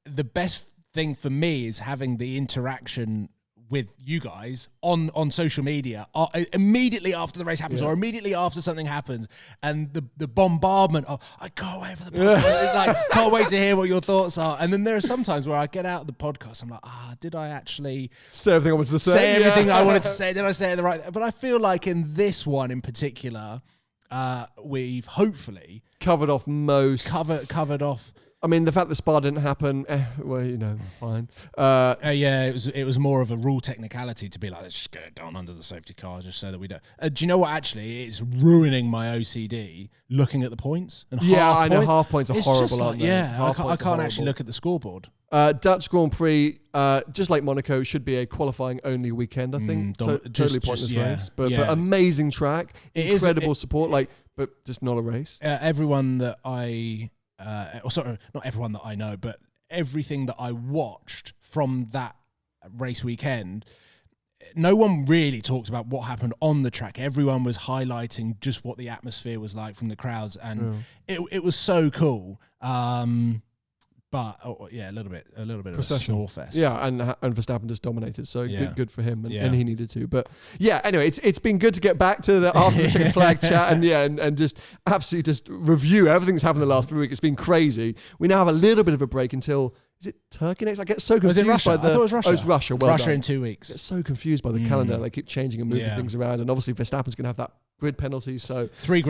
The best thing for me is having the interaction with you guys on social media immediately after the race happens or immediately after something happens, and the bombardment of I can't wait for the podcast, like can't wait to hear what your thoughts are. And then there are some times where I get out of the podcast, I'm like, did I actually say everything I wanted to say? Say everything I wanted to say? Did I say it the right? But I feel like in this one in particular, we've hopefully covered off most. Covered off. I mean, the fact that Spa didn't happen, well, fine. It was more of a rule technicality to be like, let's just get it down under the safety car just so that we don't. Do you know what? Actually, it's ruining my OCD looking at the points. And I know half points are horrible, aren't they? Yeah, I can't actually look at the scoreboard. Dutch Grand Prix, just like Monaco, should be a qualifying only weekend, I think. Totally pointless race. But amazing track, incredible support, but just not a race. Everyone that not everyone that I know, but everything that I watched from that race weekend, no one really talked about what happened on the track. Everyone was highlighting just what the atmosphere was like from the crowds, and it was so cool. But a little bit of a snore fest. Yeah, and Verstappen just dominated, so good for him, and he needed to. But anyway, it's been good to get back to the after the checkered flag chat, and just absolutely just review everything that's happened the last 3 weeks. It's been crazy. We now have a little bit of a break until. Is it Turkey next? I get so confused by the. I thought it was Russia. Oh, it's Russia. Well Russia done. in 2 weeks. I get so confused by the calendar. They keep changing and moving things around, and obviously Verstappen's going to have that grid penalty. So three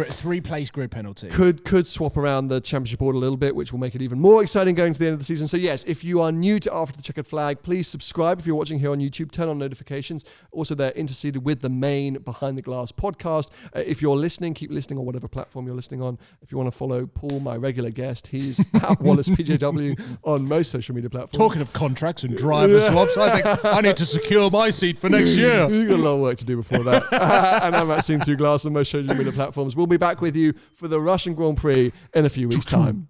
place grid penalty could swap around the championship order a little bit, which will make it even more exciting going to the end of the season. So yes, if you are new to After the Checkered Flag, please subscribe. If you're watching here on YouTube, turn on notifications. Also, they're interceded with the main Behind the Glass podcast. If you're listening, keep listening on whatever platform you're listening on. If you want to follow Paul, my regular guest, he's at Wallace PJW on most social media platforms. Talking of contracts and driver swaps, I think I need to secure my seat for next year. You've got a lot of work to do before that. And I'm at Seeing Through Glass on most social media platforms. We'll be back with you for the Russian Grand Prix in a few weeks' time.